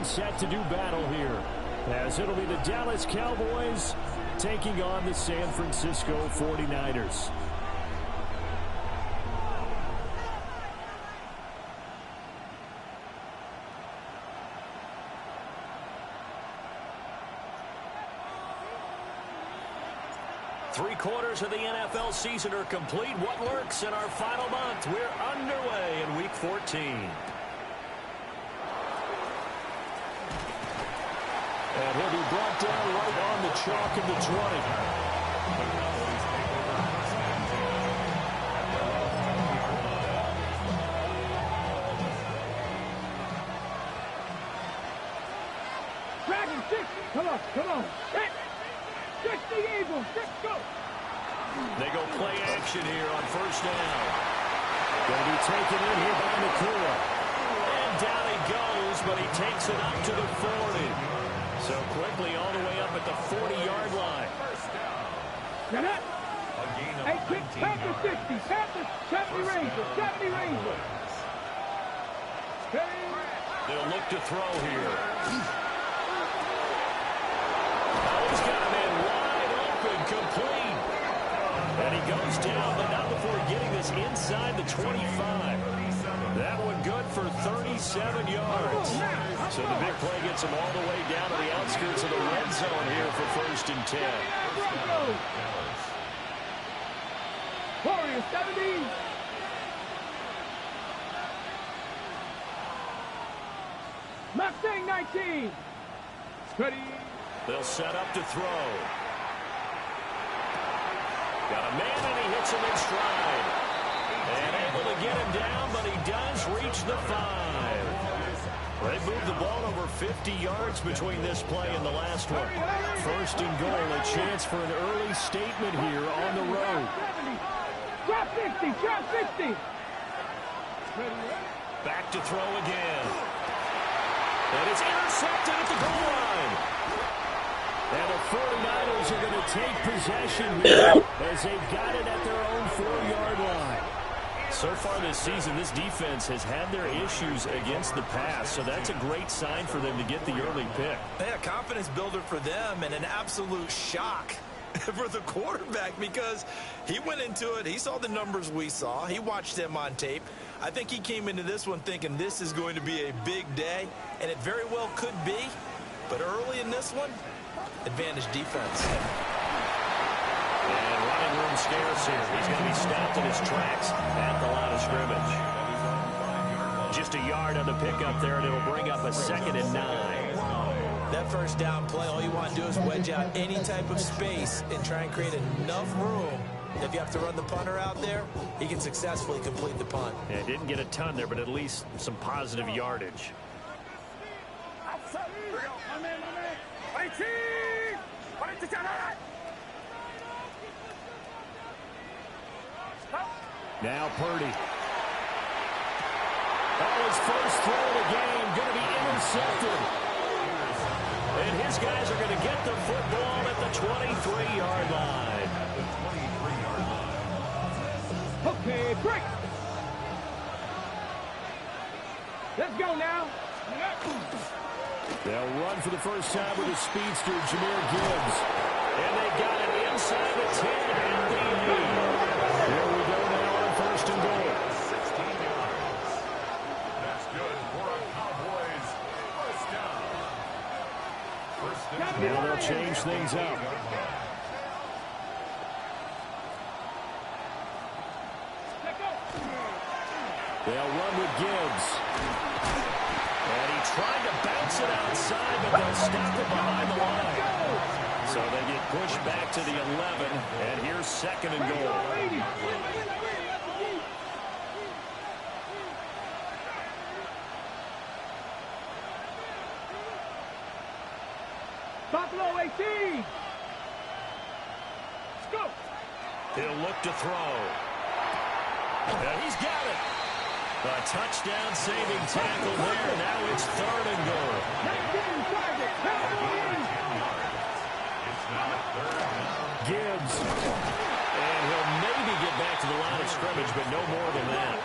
and set to do battle here, as it'll be the Dallas Cowboys taking on the San Francisco 49ers. Three-quarters of the NFL season are complete. What lurks in our final month? We're underway in Week 14. And he'll be brought down right on the chalk in the 20. Dragon 6. Come on. 60 Eagles, let's go. They go play action here on first down. Going to be taken in here by Nakua. And down he goes, but he takes it up to the 40. So quickly all the way up at the 40-yard line. Get it. Hey, kick, Panthers 60, Panthers 70 Rangers, 70 Rangers. They'll look to throw here. He's got a man wide open, complete. And he goes down, but not before getting this inside the 25. That one good for 37 yards. So the big play gets him all the way down to the outskirts of the red zone here for first and 10. Warriors 70. Mustang 19. Steady. They'll set up to throw. Got a man, and he hits him in stride. And able to get him down, but he does reach the 5. They moved the ball over 50 yards between this play and the last one. First and goal, a chance for an early statement here on the road. Drop 60, drop 60. Back to throw again. And it's intercepted at the goal line. And the 49ers are going to take possession here as they've got it at their own 4-yard line. So far this season, this defense has had their issues against the pass, so that's a great sign for them to get the early pick. Yeah, confidence builder for them and an absolute shock for the quarterback because he went into it. He saw the numbers we saw. He watched them on tape. I think he came into this one thinking this is going to be a big day, and it very well could be. But early in this one, advantage defense. And running room scarce here. He's going to be stopped in his tracks at the line of scrimmage. Just a yard on the pickup there, and it'll bring up a 2nd and 9. That first down play, all you want to do is wedge out any type of space and try and create enough room. If you have to run the punter out there, he can successfully complete the punt. Yeah, didn't get a ton there, but at least some positive yardage. Now Purdy. His first throw of the game going to be intercepted. And his guys are going to get the football at the 23-yard line. Okay, break. Let's go now. They'll run for the first time with a speedster, Jahmyr Gibbs. And they got it inside the 10 at the 8. Here we go now on first and goal. 16 yards. That's good for a Cowboys first down. Now they'll change things up. They'll run with Gibbs. And he tried to bounce it outside, but they'll stop it behind the line. So they get pushed back to the 11, and here's 2nd and goal. Buffalo 18. Let's go. He'll look to throw. And he's got it. A touchdown-saving tackle there. Now it's 3rd and goal. Gibbs. And he'll maybe get back to the line of scrimmage, but no more than that.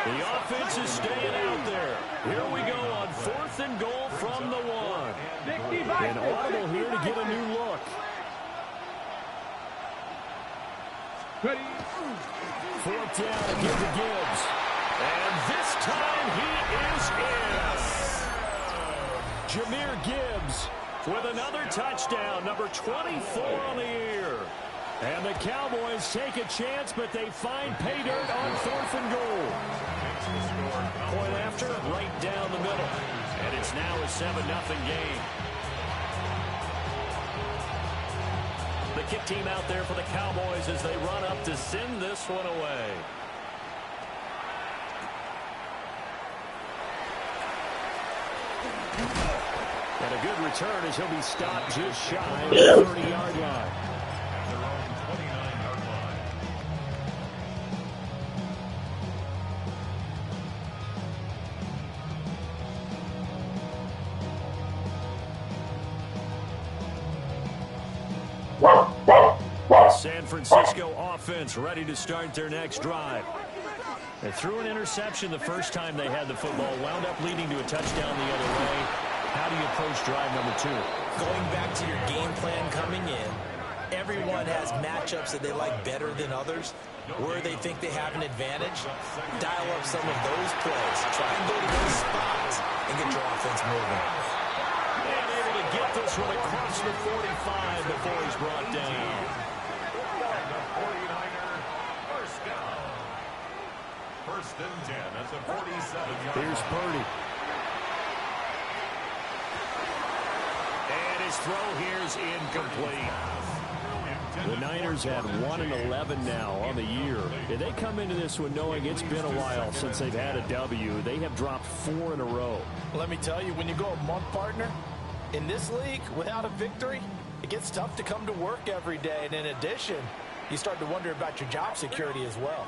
The offense is staying out there. Here we go on 4th and goal from the 1. And audible here to get a new look. Ready. 4th down to give to Gibbs. And this time he is in. Jahmyr Gibbs with another touchdown, number 24 on the year. And the Cowboys take a chance, but they find pay dirt on 4th and goal. Point after, right down the middle. And it's now a 7-0 game. The kick team out there for the Cowboys as they run up to send this one away. And a good return as he'll be stopped just shy of the 30-yard line. At their own 29-yard line. The San Francisco offense ready to start their next drive. They threw an interception the first time they had the football, wound up leading to a touchdown the other way. How do you approach drive number 2? Going back to your game plan coming in, everyone has matchups that they like better than others, where they think they have an advantage. Dial up some of those plays. Try and go to those spots and get your offense moving. And able to get this one across the 45 before he's brought down. And the 49er first down. 1st and 10 at the 47-yard line. Here's Purdy. And his throw here is incomplete. The Niners had 1-11 now on the year. And they come into this one knowing it's been a while since they've had a W. They have dropped 4 in a row. Let me tell you, when you go a month, partner, in this league, without a victory, it gets tough to come to work every day. And in addition, you start to wonder about your job security as well.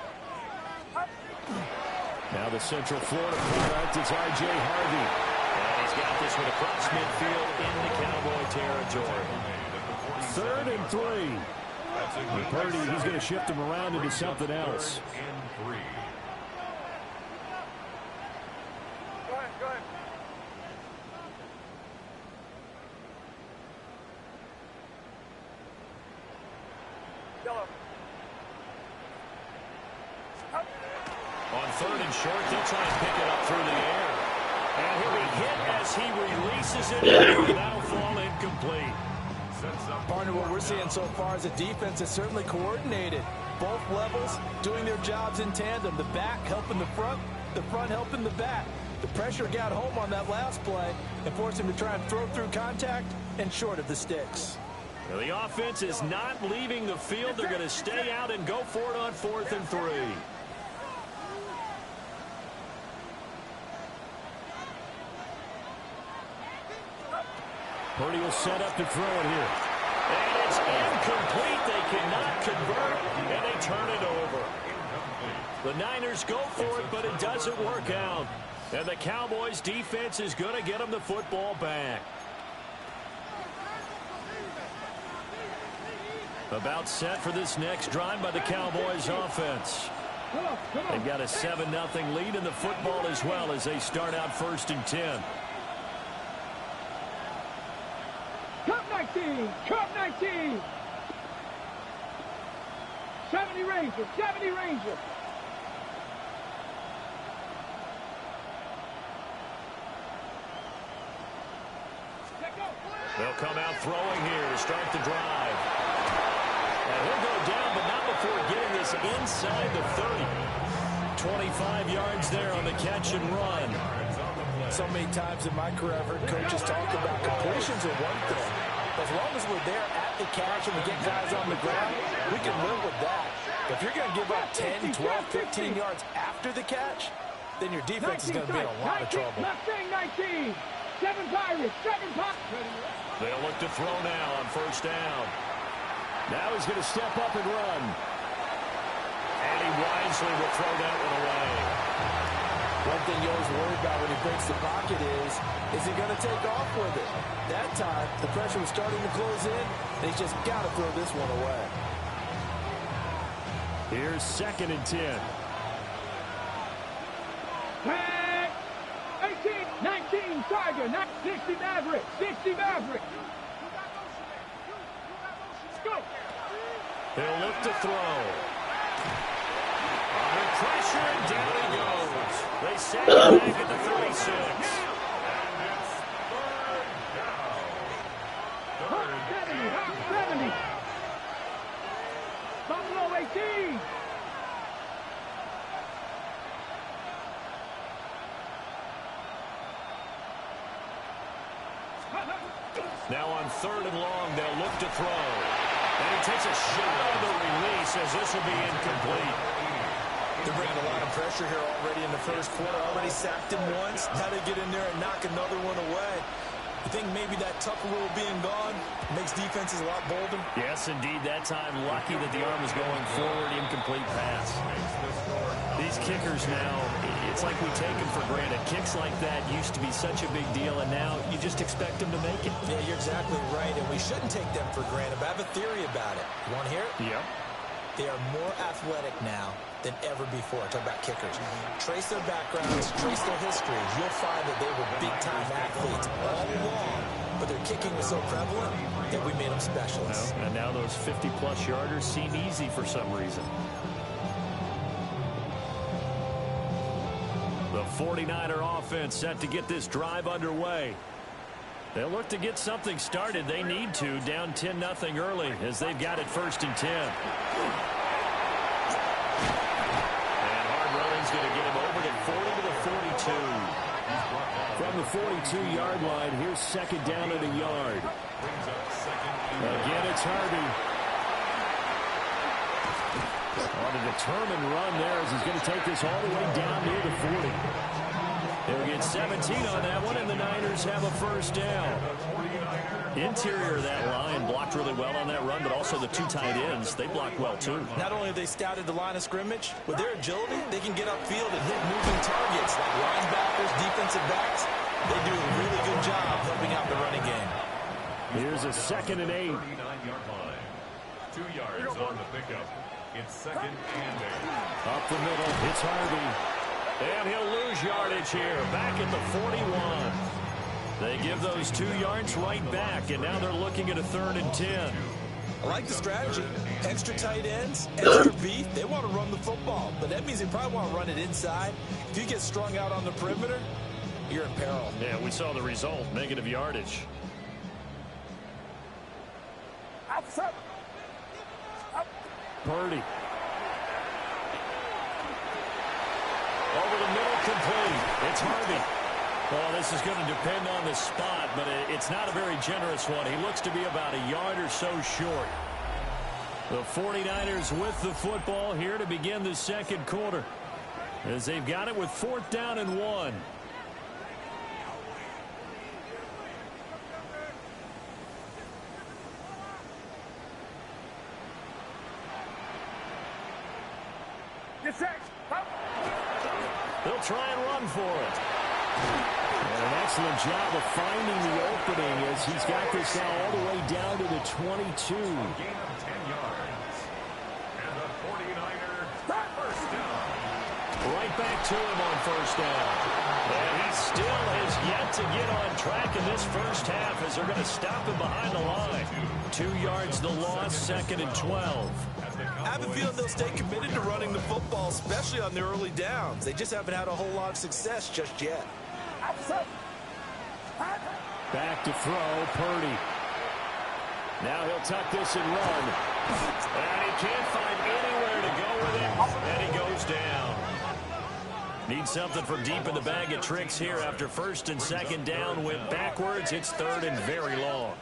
Now the Central Florida product is R.J. Harvey. And he's got this one across midfield into Cowboy territory. 3rd and 3. And Purdy, he's going to shift him around into something else. And 3. Go ahead. Yellow. On 3rd and short, they'll try and pick it up through the air. And he'll be hit as he releases it. And that'll fall incomplete. Partner, what we're seeing so far is a defense that's certainly coordinated. Both levels doing their jobs in tandem. The back helping the front helping the back. The pressure got home on that last play and forced him to try and throw through contact and short of the sticks. Now the offense is not leaving the field. They're going to stay out and go for it on 4th and 3. Purdy will set up to throw it here. And it's incomplete. They cannot convert, and they turn it over. The Niners go for it, but it doesn't work out. And the Cowboys' defense is going to get them the football back. About set for this next drive by the Cowboys' offense. They've got a 7-0 lead in the football as well as they start out 1st and 10. Cup 19. 70 Rangers. They'll come out throwing here to start the drive. And he'll go down, but not before getting this inside the 30. 25 yards there on the catch and run. So many times in my career, I've heard coaches talk about completions are one thing. As long as we're there at the catch and we get guys on the ground, we can live with that. But if you're going to give up 10, 12, 15 yards after the catch, then your defense is going to be in a lot of trouble. Mustang 19. 7 Pirates. 7 Pirates. They'll look to throw now on 1st down. Now he's going to step up and run. And he wisely will throw that one away. One thing you always worry about when he breaks the pocket is he going to take off with it? That time, the pressure was starting to close in, and he's just got to throw this one away. Here's 2nd and 10. Ranger, not 60 Maverick. 60 Maverick. Let's go. They'll look to throw. Under pressure, and down he goes. They sack it back at the 36. 70. Buffalo 18. Now on 3rd and long, they'll look to throw. And he takes a shot on the release as this will be incomplete. They're bringing a lot of pressure here already in the first quarter. Already sacked him once. Now they get in there and knock another one away. You think maybe that Tucker rule being gone makes defenses a lot bolder? Yes, indeed. That time, lucky that the arm was going forward. Incomplete pass. These kickers now, it's like we take them for granted. Kicks like that used to be such a big deal, and now you just expect them to make it. Yeah, you're exactly right, and we shouldn't take them for granted. But I have a theory about it. You want to hear it? Yep. They are more athletic now than ever before. Talk about kickers. Trace their backgrounds, trace their history. You'll find that they were big-time athletes all along, but their kicking was so prevalent that we made them specialists. Well, and now those 50-plus yarders seem easy for some reason. The 49er offense set to get this drive underway. They'll look to get something started. They need to, down 10-0 early as they've got it 1st and 10. And hard running's going to get him over to 40 to the 42. From the 42-yard line, here's 2nd down at a yard. Again, it's Harvey. On a determined run there as he's going to take this all the way down near the 40. They'll get 17 on that one, and the Niners have a 1st down. Interior of that line blocked really well on that run, but also the 2 tight ends, they blocked well too. Not only have they scouted the line of scrimmage, with their agility, they can get upfield and hit moving targets like linebackers, defensive backs. They do a really good job helping out the running game. Here's a 2nd and 8. 49-yard line. 2 yards on the pickup. It's 2nd and 8. Up the middle, it's Harvey. And he'll lose yardage here, back at the 41. They give those 2 yards right back, and now they're looking at a 3rd and 10. I like the strategy. Extra tight ends, extra beef. They want to run the football, but that means they probably want to run it inside. If you get strung out on the perimeter, you're in peril. Yeah, we saw the result, negative yardage. Purdy. Over the middle, complete. It's Harvey. Well, this is going to depend on the spot, but it's not a very generous one. He looks to be about a yard or so short. The 49ers with the football here to begin the 2nd quarter, as they've got it with 4th down and 1. They'll try and run for it. And an excellent job of finding the opening as he's got this now all the way down to the 22. Gain of 10 yards. And the 49er 1st down. Right back to him on 1st down. And he still has yet to get on track in this first half as they're going to stop him behind the line. 2 yards the loss, 2nd and 12. I have a feeling they'll stay committed to running the football, especially on their early downs. They just haven't had a whole lot of success just yet. Back to throw, Purdy. Now he'll tuck this and run. And he can't find anywhere to go with it. And he goes down. Needs something from deep in the bag of tricks here after 1st and 2nd down. Went backwards. It's 3rd and very long.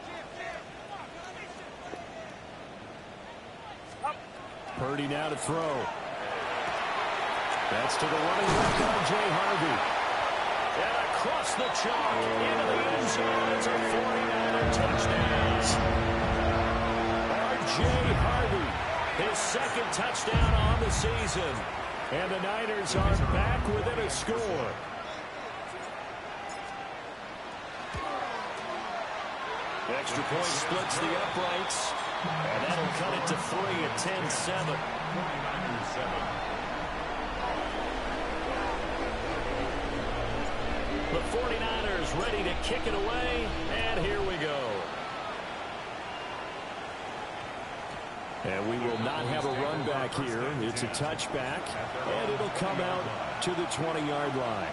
Purdy now to throw. That's to the running back, R.J. Harvey. And across the chalk into the end zone. It's a 49er touchdown. R.J. Harvey, his 2nd touchdown on the season. And the Niners are back within a score. Extra point splits the uprights. And that'll cut it to 3 at 10-7. The 49ers is ready to kick it away, and here we go. And we will not have a run back here. It's a touchback, and it'll come out to the 20-yard line.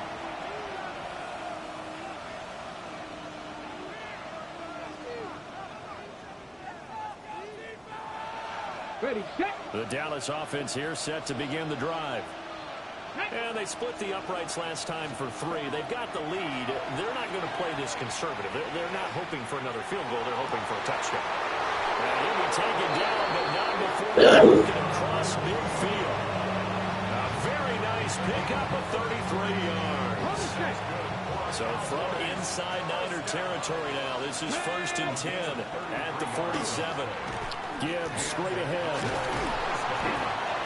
Ready, set. The Dallas offense here set to begin the drive. And they split the uprights last time for 3. They've got the lead. They're not going to play this conservative. They're not hoping for another field goal. They're hoping for a touchdown. And he'll be taken down, but not before they get across midfield. A very nice pickup of 33 yards. So from inside Niner territory now, this is 1st and 10 at the 47. Gibbs straight ahead.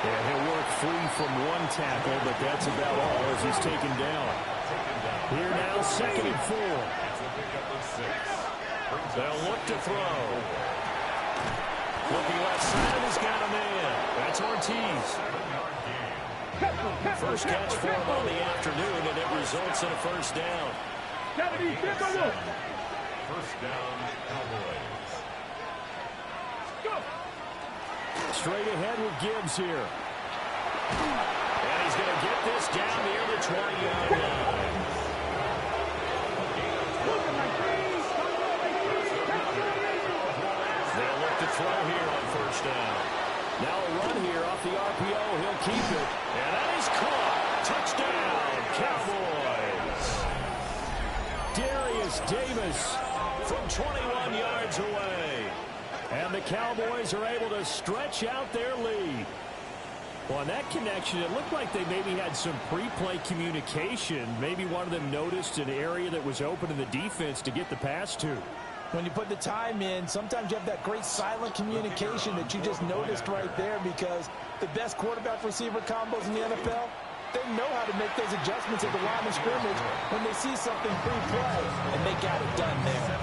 Yeah, he'll work free from one tackle, but that's about all as he's taken down. Here now, 2nd and 4. They'll look to throw. Looking left side, he's got a man. That's Ortiz. First catch for him on the afternoon, and it results in a 1st down. First down, Cowboys. Straight ahead with Gibbs here. And he's going to get this down near the 20-yard line. They'll look to throw here on 1st down. Now a run here off the RPO. He'll keep it. And that is caught. Touchdown, Cowboys. Darius Davis from 21 yards away. And the Cowboys are able to stretch out their lead. Well, on that connection, it looked like they maybe had some pre-play communication. Maybe one of them noticed an area that was open in the defense to get the pass to. When you put the time in, sometimes you have that great silent communication that you just noticed right there, because the best quarterback-receiver combos in the NFL, they know how to make those adjustments at the line of scrimmage when they see something pre-play, and they got it done there.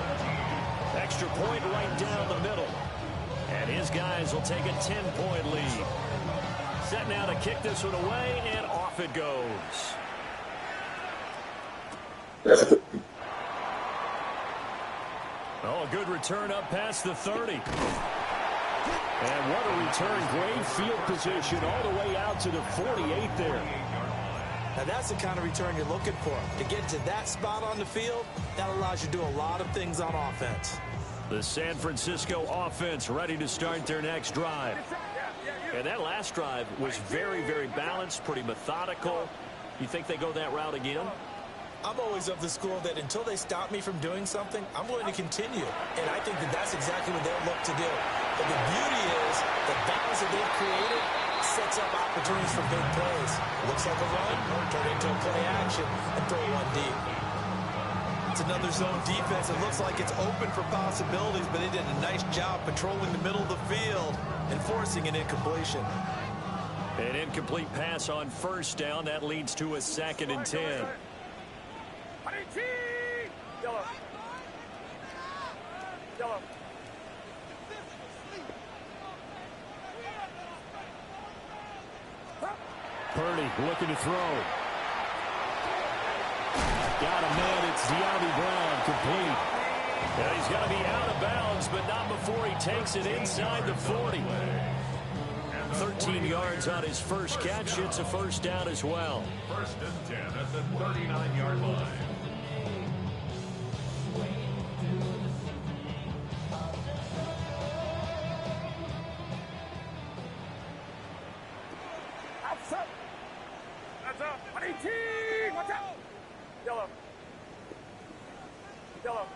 Extra point right down the middle. And his guys will take a 10-point lead. Set now to kick this one away, and off it goes. Oh, a good return up past the 30. And what a return. Great field position all the way out to the 48 there. Now that's the kind of return you're looking for. To get to that spot on the field, that allows you to do a lot of things on offense. The San Francisco offense ready to start their next drive. And that last drive was very, very balanced, pretty methodical. You think they go that route again? I'm always of the school that until they stop me from doing something, I'm going to continue. And I think that that's exactly what they'll look to do. But the beauty is the balance that they've created sets up opportunities for big plays. Looks like a run, turn into a play action, and throw one deep. It's another zone defense. It looks like it's open for possibilities, but they did a nice job patrolling the middle of the field and forcing an incompletion. An incomplete pass on 1st down. That leads to a 2nd and 10. Yellow. Yellow. Purdy looking to throw. Got a man. It's De'Ami Brown, complete. And he's got to be out of bounds, but not before he takes it inside the 40. 13 yards on his first catch. It's a 1st down as well. 1st and 10 at the 39-yard line. That's up. 18. Watch out. Yellow. Yellow.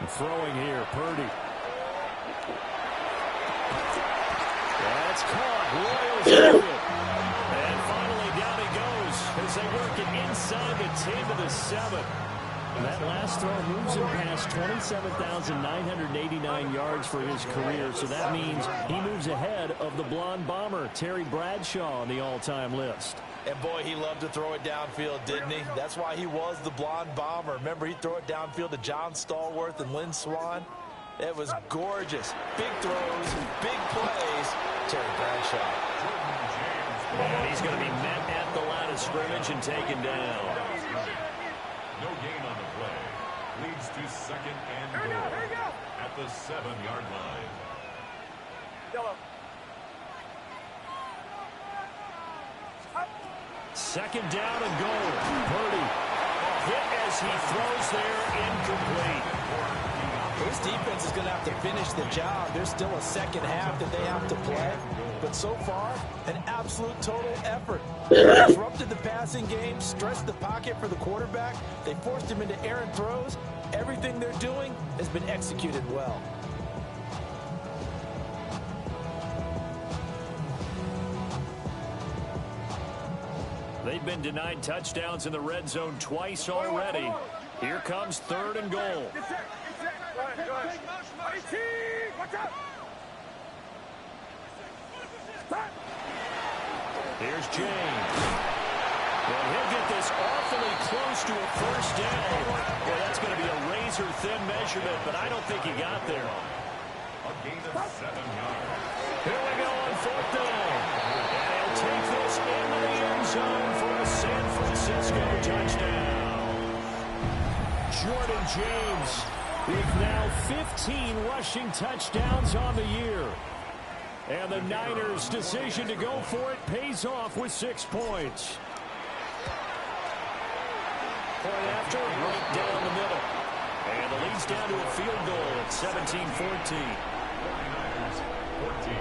Throwing here, Purdy. That's caught. Royals with it. And finally down he goes as they work it inside the 10 to the 7. And that last throw moves him past 27,989 yards for his career. So that means he moves ahead of the blonde bomber, Terry Bradshaw, on the all-time list. And boy, he loved to throw it downfield, didn't he? That's why he was the blonde bomber. Remember, he'd throw it downfield to John Stallworth and Lynn Swann. It was gorgeous. Big throws, big plays. Terry Bradshaw. And he's going to be met at the line of scrimmage and taken down. No gain on the play. Leads to second and goal at the 7-yard line. Second down and goal. Purdy hit as he throws there, incomplete. This defense is going to have to finish the job. There's still a second half that they have to play. But so far, an absolute total effort. They disrupted the passing game, stressed the pocket for the quarterback. They forced him into errant throws. Everything they're doing has been executed well. They've been denied touchdowns in the red zone twice already. Here comes third and goal. Here's James. Well, he'll get this awfully close to a first down. Well, that's going to be a razor-thin measurement, but I don't think he got there. A gain of 7 yards. Here we go on fourth down. And he'll take this into the end zone for a San Francisco touchdown. Jordan James with now 15 rushing touchdowns on the year. And the Niners' decision to go for it pays off with 6 points. Point after, right down the middle. And the lead's down to a field goal at 17-14. 14.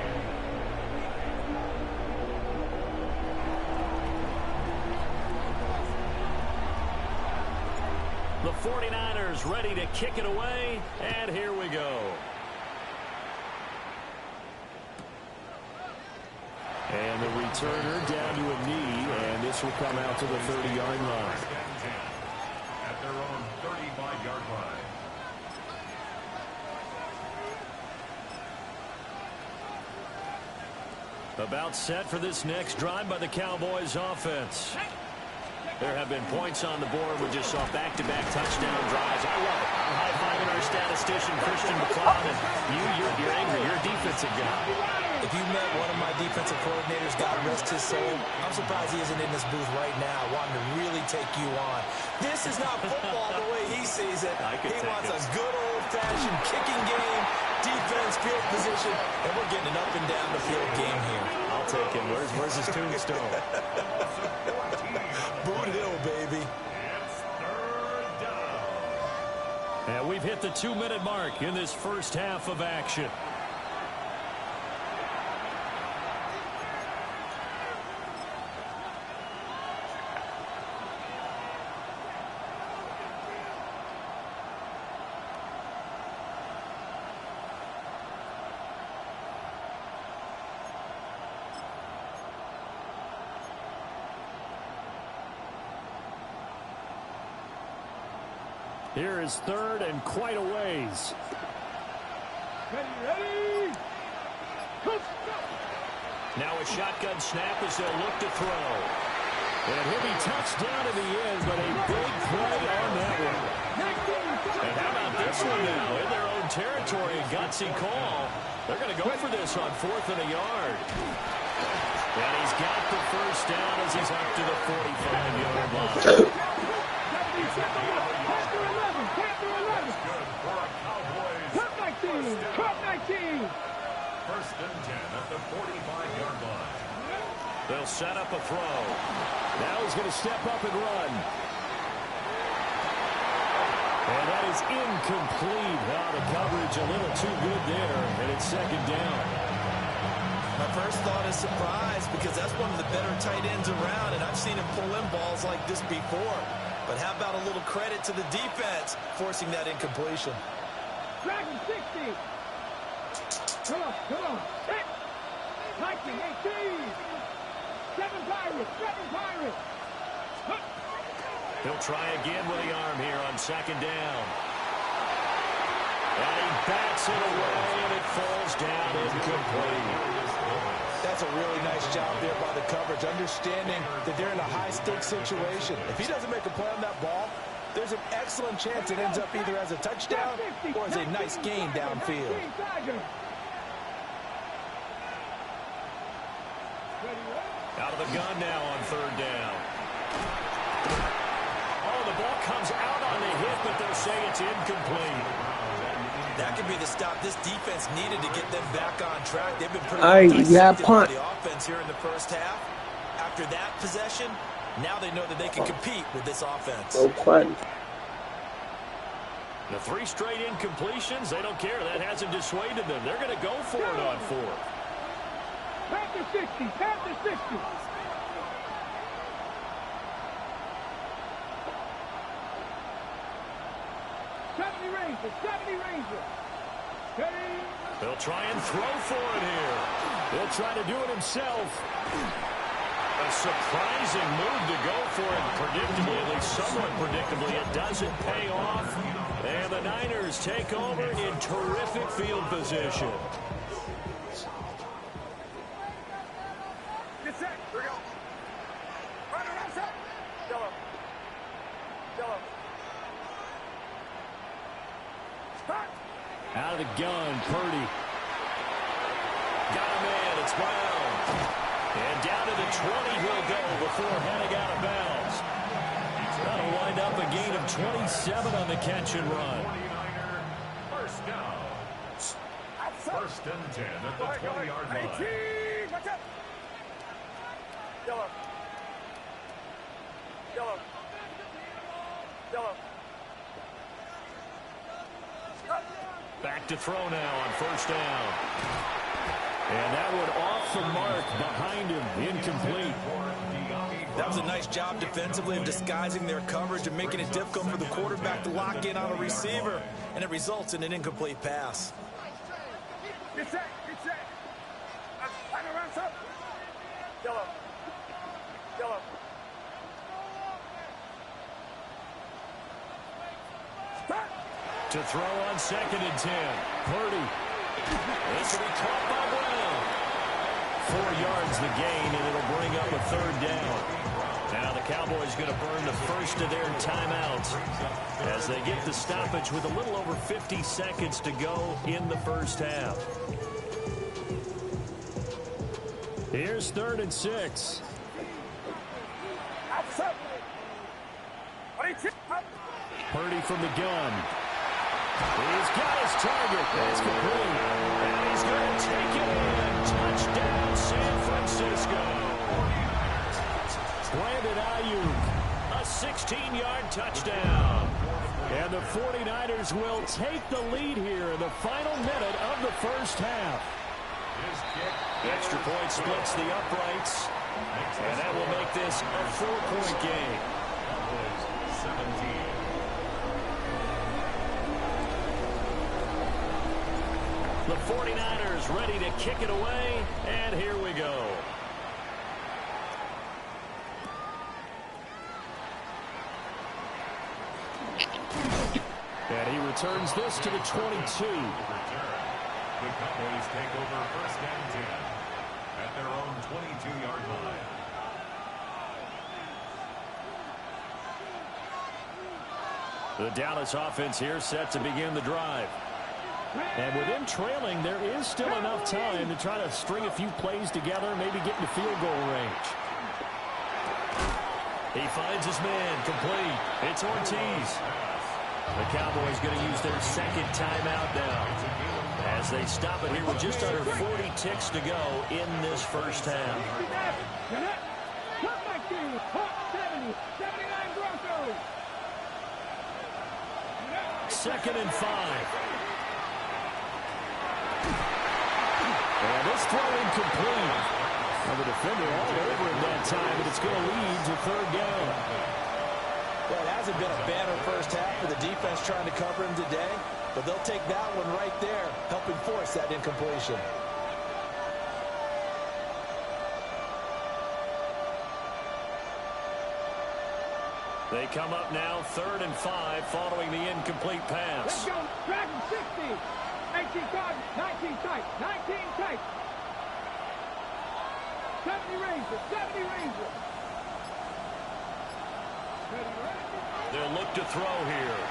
The 49ers ready to kick it away, and here we go. And the returner down to a knee, and this will come out to the 30-yard line. At their own 35-yard line. About set for this next drive by the Cowboys offense. There have been points on the board. We just saw back-to-back touchdown drives. I love it. I'm high-fiving our statistician, Christian McCloud, and you're angry. You're a defensive guy. If you met one of my defensive coordinators, God rest his soul, I'm surprised he isn't in this booth right now wanting to really take you on. This is not football the way he sees it. He wants a good old-fashioned kicking game, defense, field position, and we're getting an up-and-down the field game here. I'll take him. Where's his tombstone? Boot Hill, baby. It's third down. And we've hit the 2-minute mark in this first half of action. Here is third and quite a ways. Ready? Now a shotgun snap as they'll look to throw. And he'll be touched down in the end, but a big play on that one. And how about this one now? In their own territory, a gutsy call. They're going to go for this on 4th and a yard. And he's got the first down as he's up to the 45-yard line. First and 10 at the 45-yard line. They'll set up a throw. Now he's going to step up and run. And that is incomplete. The coverage a little too good there, and it's second down. My first thought is surprise because that's one of the better tight ends around, and I've seen him pull in balls like this before. But how about a little credit to the defense forcing that incompletion? Dragon 60. Come on. 19, 18. 7 Pirates. He'll try again with the arm here on second down. And he bats it away, and it falls down incomplete. That's a really nice job there by the coverage, understanding that they're in a high-stakes situation. If he doesn't make a play on that ball, there's an excellent chance it ends up either as a touchdown or as a nice gain downfield. Now Out of the gun now on third down. Oh, the ball comes out on the hit, but they'll say it's incomplete. That could be the stop this defense needed to get them back on track. They've been pretty dissected by the offense here in the first half. After that possession, now they know that they can compete with this offense. The 3 straight incompletions, they don't care. That hasn't dissuaded them. They're going to go for it on 4th. Pass the 60, pass the 60. They'll try and throw for it here. He'll try to do it himself. A surprising move to go for it. Predictably, at least somewhat predictably, it doesn't pay off. And the Niners take over in terrific field position. Get set. Here we go. Right around set. Yellow. Yellow. Start. Out of the gun, Purdy. Got a man, it's Brown. And down to the 20 he'll go before heading out of bounds. That'll wind up a gain of 27 on the catch and run. First down. First and 10 at the 20-yard line. Watch out. Yellow. Yellow. Yellow. Back to throw now on first down. And that one off the mark behind him, incomplete. That was a nice job defensively of disguising their coverage and making it difficult for the quarterback to lock in on a receiver, and it results in an incomplete pass. Get set, get set. Line around up. Yellow. Yellow. Start. To throw on 2nd and 10. Purdy. This will be caught by Brown. 4 yards the gain, and it'll bring up a 3rd down. Now the Cowboys going to burn the first of their timeouts as they get the stoppage with a little over 50 seconds to go in the first half. Here's 3rd and 6. Purdy from the gun. He's got his target. That's complete. And he's going to take it in. Touchdown, San Francisco. Brandon Ayuk, a 16-yard touchdown. And the 49ers will take the lead here in the final minute of the first half. Extra point splits the uprights. And that will make this a 4-point game. 17. The 49ers ready to kick it away, and here we go. And he returns this to the 22. The Cowboys take over first and 10 at their own 22-yard line. The Dallas offense here set to begin the drive. And with him trailing, there is still enough time to try to string a few plays together, maybe get into field goal range. He finds his man, complete. It's Ortiz. The Cowboys going to use their 2nd timeout now as they stop it here with just under 40 ticks to go in this first half. 2nd and 5. And this throw incomplete. And the defender all over him that time, and it's going to lead to 3rd down. Well, it hasn't been a banner first half for the defense trying to cover him today, but they'll take that one right there, helping force that incompletion. They come up now 3rd and 5 following the incomplete pass. Let's go. Dragon 60. 18 tight. 19 tight. 19 tight. 70 Rangers. 70 Rangers. They'll look to throw here.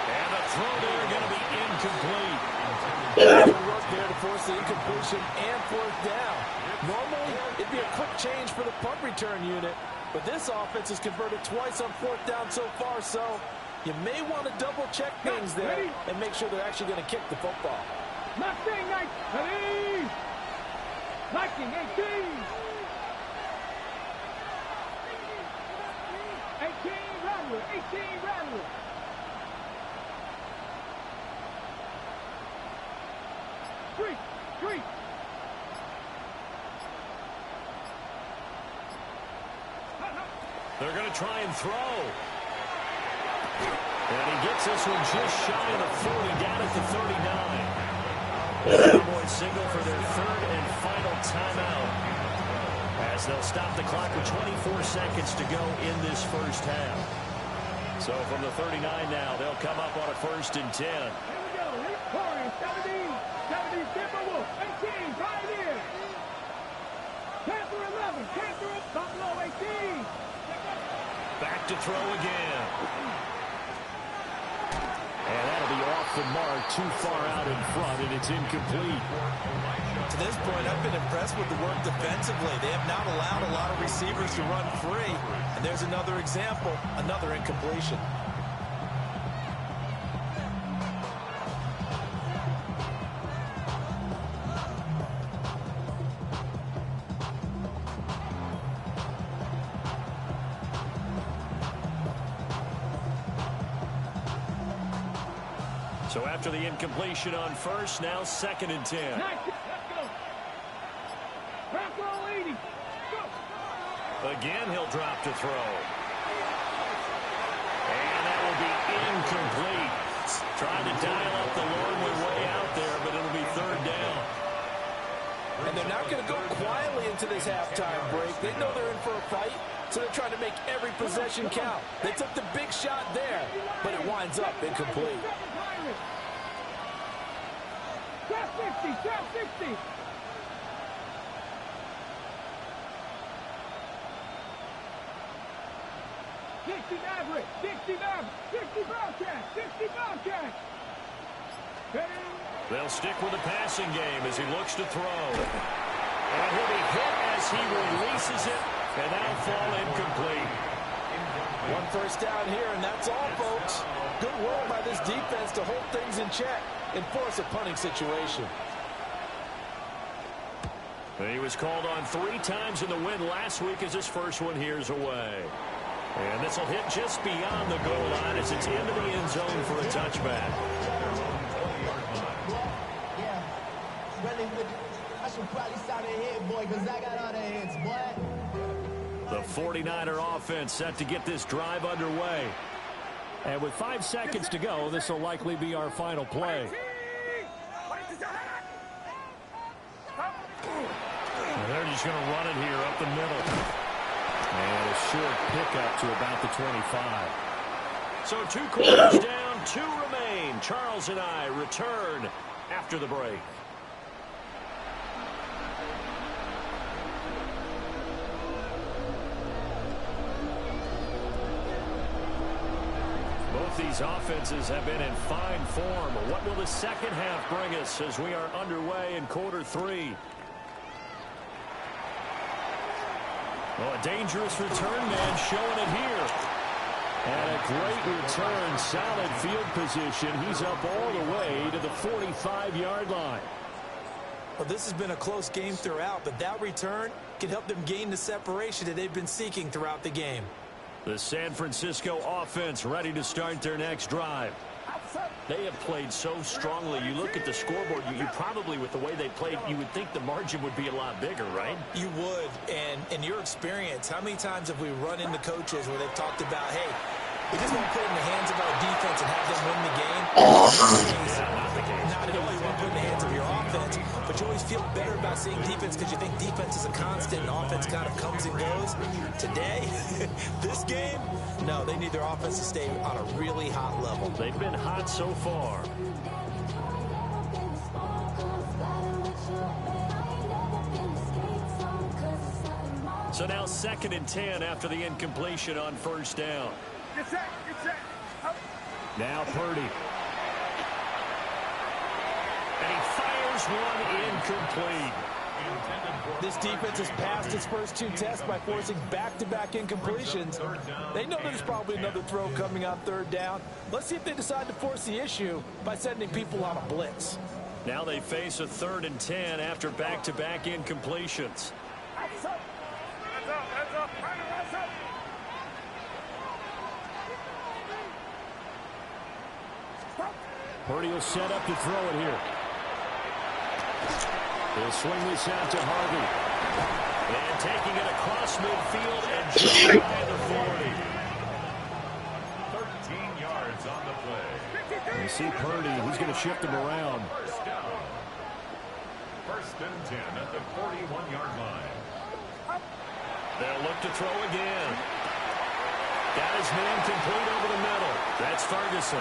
And the throw there going to be incomplete. Good work there to force the incompletion and 4th down. Normally, it'd be a quick change for the punt return unit, but this offense has converted twice on 4th down so far, so you may want to double-check things there and make sure they're actually going to kick the football. Mustang Knights, ready! Viking 18! 18 Rattler, 18 Rattler! Street! They're going to try and throw. And he gets this one just shy of the 40, down at the 39. The Cowboys signal for their 3rd and final timeout, as they'll stop the clock with 24 seconds to go in this first half. So from the 39 now, they'll come up on a 1st and 10. Here we go. Rick Corey, 70 Timberwolf, 18, Pioneer. Panther 11, Panther Buffalo 18. Back to throw again. And that'll be off the mark, too far out in front, and it's incomplete. To this point, I've been impressed with the work defensively. They have not allowed a lot of receivers to run free. And there's another example, another incompletion. So after the incompletion on 1st, now 2nd and 10. Let's go. Bronco 80. Go. Again, he'll drop to throw. And that will be incomplete. Trying to dial up the Lordwood way out there, but it'll be 3rd down. And they're not going to go quietly into this halftime break. They know they're in for a fight, so they're trying to make every possession count. They took the big shot there, but it winds up incomplete. Trap 60, trap 60. Dixie Maverick, Dixie Maverick, 60 Bobcat, 60 Bobcat. They'll stick with the passing game as he looks to throw. And he'll be hit as he releases it, and that'll fall incomplete. 1 first down here, and that's all, folks. Good work by this defense to hold things in check and force a punting situation. He was called on 3 times in the win last week as his first one here's away. And this will hit just beyond the goal line as it's into the end zone for a touchback. Yeah, really, I should probably sign a hit, boy, because I got all the hits, boy. The 49er offense set to get this drive underway. And with 5 seconds to go, this will likely be our final play. And they're just going to run it here up the middle. And a short pickup to about the 25. So 2 quarters down, 2 remain. Charles and I return after the break. Both these offenses have been in fine form. What will the second half bring us as we are underway in quarter 3? Well, a dangerous return man showing it here. And a great return, solid field position. He's up all the way to the 45-yard line. Well, this has been a close game throughout, but that return can help them gain the separation that they've been seeking throughout the game. The San Francisco offense ready to start their next drive. They have played so strongly. You look at the scoreboard, you probably, with the way they played, you would think the margin would be a lot bigger, right? You would. And in your experience, how many times have we run into coaches where they've talked about, hey, we just want to put it in the hands of our defense and have them win the game? Not at all. You want to put it in the hands of your offense, but you always feel better about seeing defense because you think defense is a constant and offense kind of comes and goes. Today, this game, no, they need their offense to stay on a really hot level. They've been hot so far. So now 2nd and 10 after the incompletion on first down. Get set, get set. Up. Now Purdy. And he fires one incomplete. This defense has passed its first 2 tests by forcing back-to-back incompletions. They know there's probably another throw coming on 3rd down. Let's see if they decide to force the issue by sending people on a blitz. Now they face a 3rd and 10 after back-to-back incompletions. Purdy will set up to throw it here. He'll swing this out to Harvey. And taking it across midfield and just by the 40. 13 yards on the play. You see Purdy, he's going to shift him around. First down. 1st and 10 at the 41-yard line. They'll look to throw again. Got his man complete over the middle. That's Ferguson.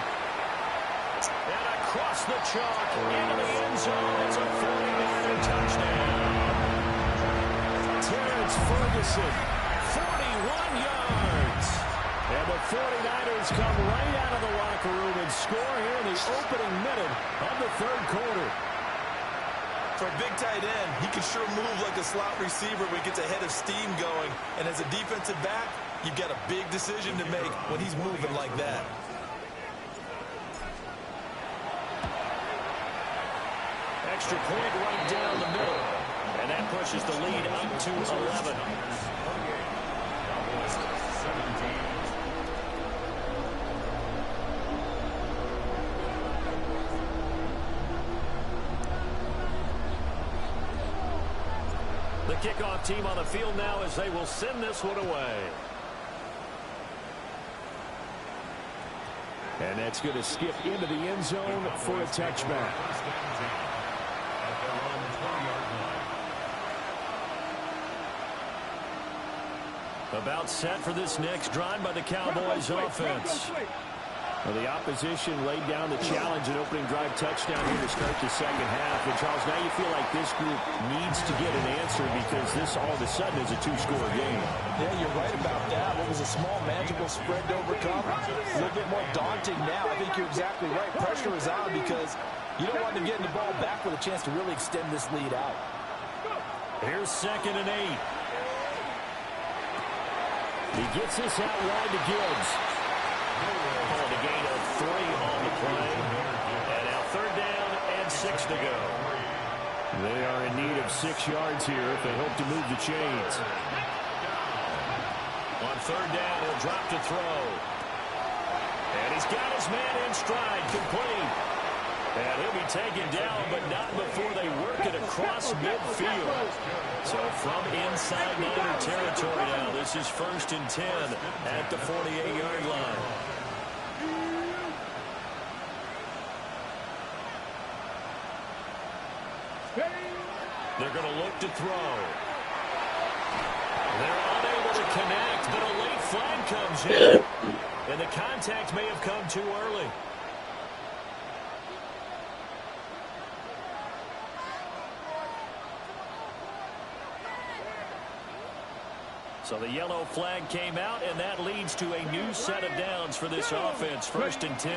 And across the chalk into the end zone. It's a 49er touchdown. Terrence Ferguson, 41 yards. And the 49ers come right out of the locker room and score here in the opening minute of the 3rd quarter. For a big tight end, he can sure move like a slot receiver when he gets a head of steam going. And as a defensive back, you've got a big decision to make when he's moving like that. Extra point right down the middle. And that pushes the lead up to 11. The kickoff team on the field now as they will send this one away. And that's going to skip into the end zone for a touchback. About set for this next drive by the Cowboys offense. Well, the opposition laid down the challenge and opening drive touchdown here to start the 2nd half. And, Charles, now you feel like this group needs to get an answer because this all of a sudden is a 2-score game. Yeah, you're right about that. What was a small, manageable spread to overcome? A little bit more daunting now. I think you're exactly right. Pressure is on because you don't want to get the ball back with a chance to really extend this lead out. Here's 2nd and 8. He gets this out wide to Gibbs. Called a gain of 3 on the play. And now 3rd down and 6 to go. They are in need of 6 yards here if they hope to move the chains. On 3rd down, he'll drop to throw. And he's got his man in stride, complete. And he'll be taken down, but not before they work it across midfield. So from inside Niner territory now, this is 1st and 10 at the 48-yard line. They're going to look to throw. They're unable to connect, but a late flag comes in. And the contact may have come too early. So the yellow flag came out, and that leads to a new set of downs for this offense. 1st and 10.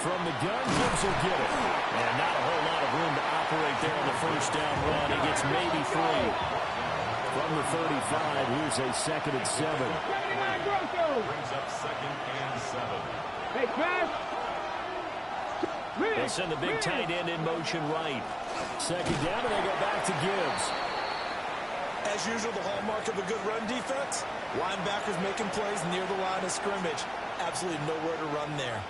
From the gun, Gibbs will get it. And not a whole lot of room to operate there on the 1st down run. He gets maybe 3. From the 35, here's a 2nd and 7. Brings up 2nd and 7. Hey, Crash. They'll send the big tight end in motion right. 2nd down, and they go back to Gibbs. As usual, the hallmark of a good run defense, linebackers making plays near the line of scrimmage. Absolutely nowhere to run there.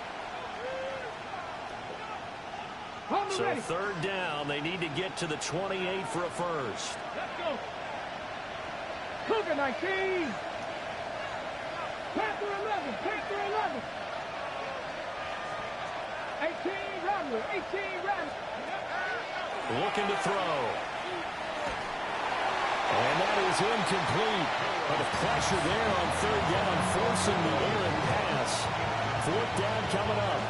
So 3rd down, they need to get to the 28 for a first. Let's go. Cougar 19. Panther 11. Panther 11. 18 Rattler. 18 Rattler. Looking to throw. And that is incomplete. But the pressure there on 3rd down, forcing the errant pass. 4th down coming up.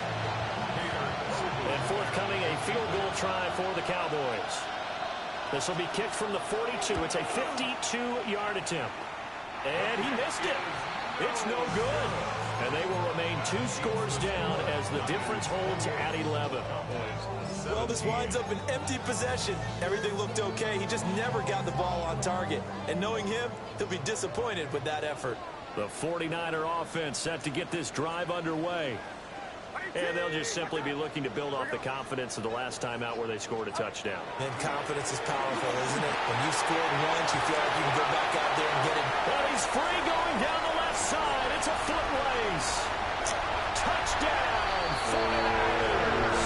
And forthcoming, a field goal try for the Cowboys. This will be kicked from the 42. It's a 52-yard attempt. And he missed it. It's no good. And they will remain 2 scores down as the difference holds at 11. Well, this winds up an empty possession. Everything looked okay. He just never got the ball on target. And knowing him, he'll be disappointed with that effort. The 49er offense set to get this drive underway. And they'll just simply be looking to build off the confidence of the last time out where they scored a touchdown. And confidence is powerful, isn't it? When you've scored once, you feel like you can go back out there and get it. But he's free going down the left side. It's a foot race. Touchdown, 49ers.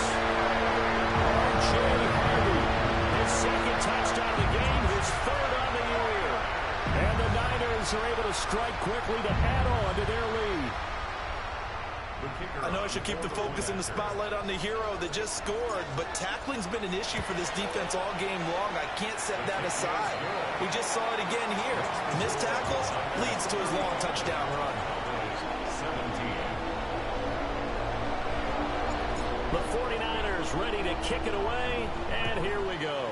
R.J. Harvey, his second touchdown of the game, his third on the year. And the Niners are able to strike quickly to add on to their lead. I know I should keep the focus and the spotlight on the hero that just scored, but tackling's been an issue for this defense all game long. I can't set that aside. We just saw it again here. Missed tackles leads to his long touchdown run. The 49ers ready to kick it away, and here we go.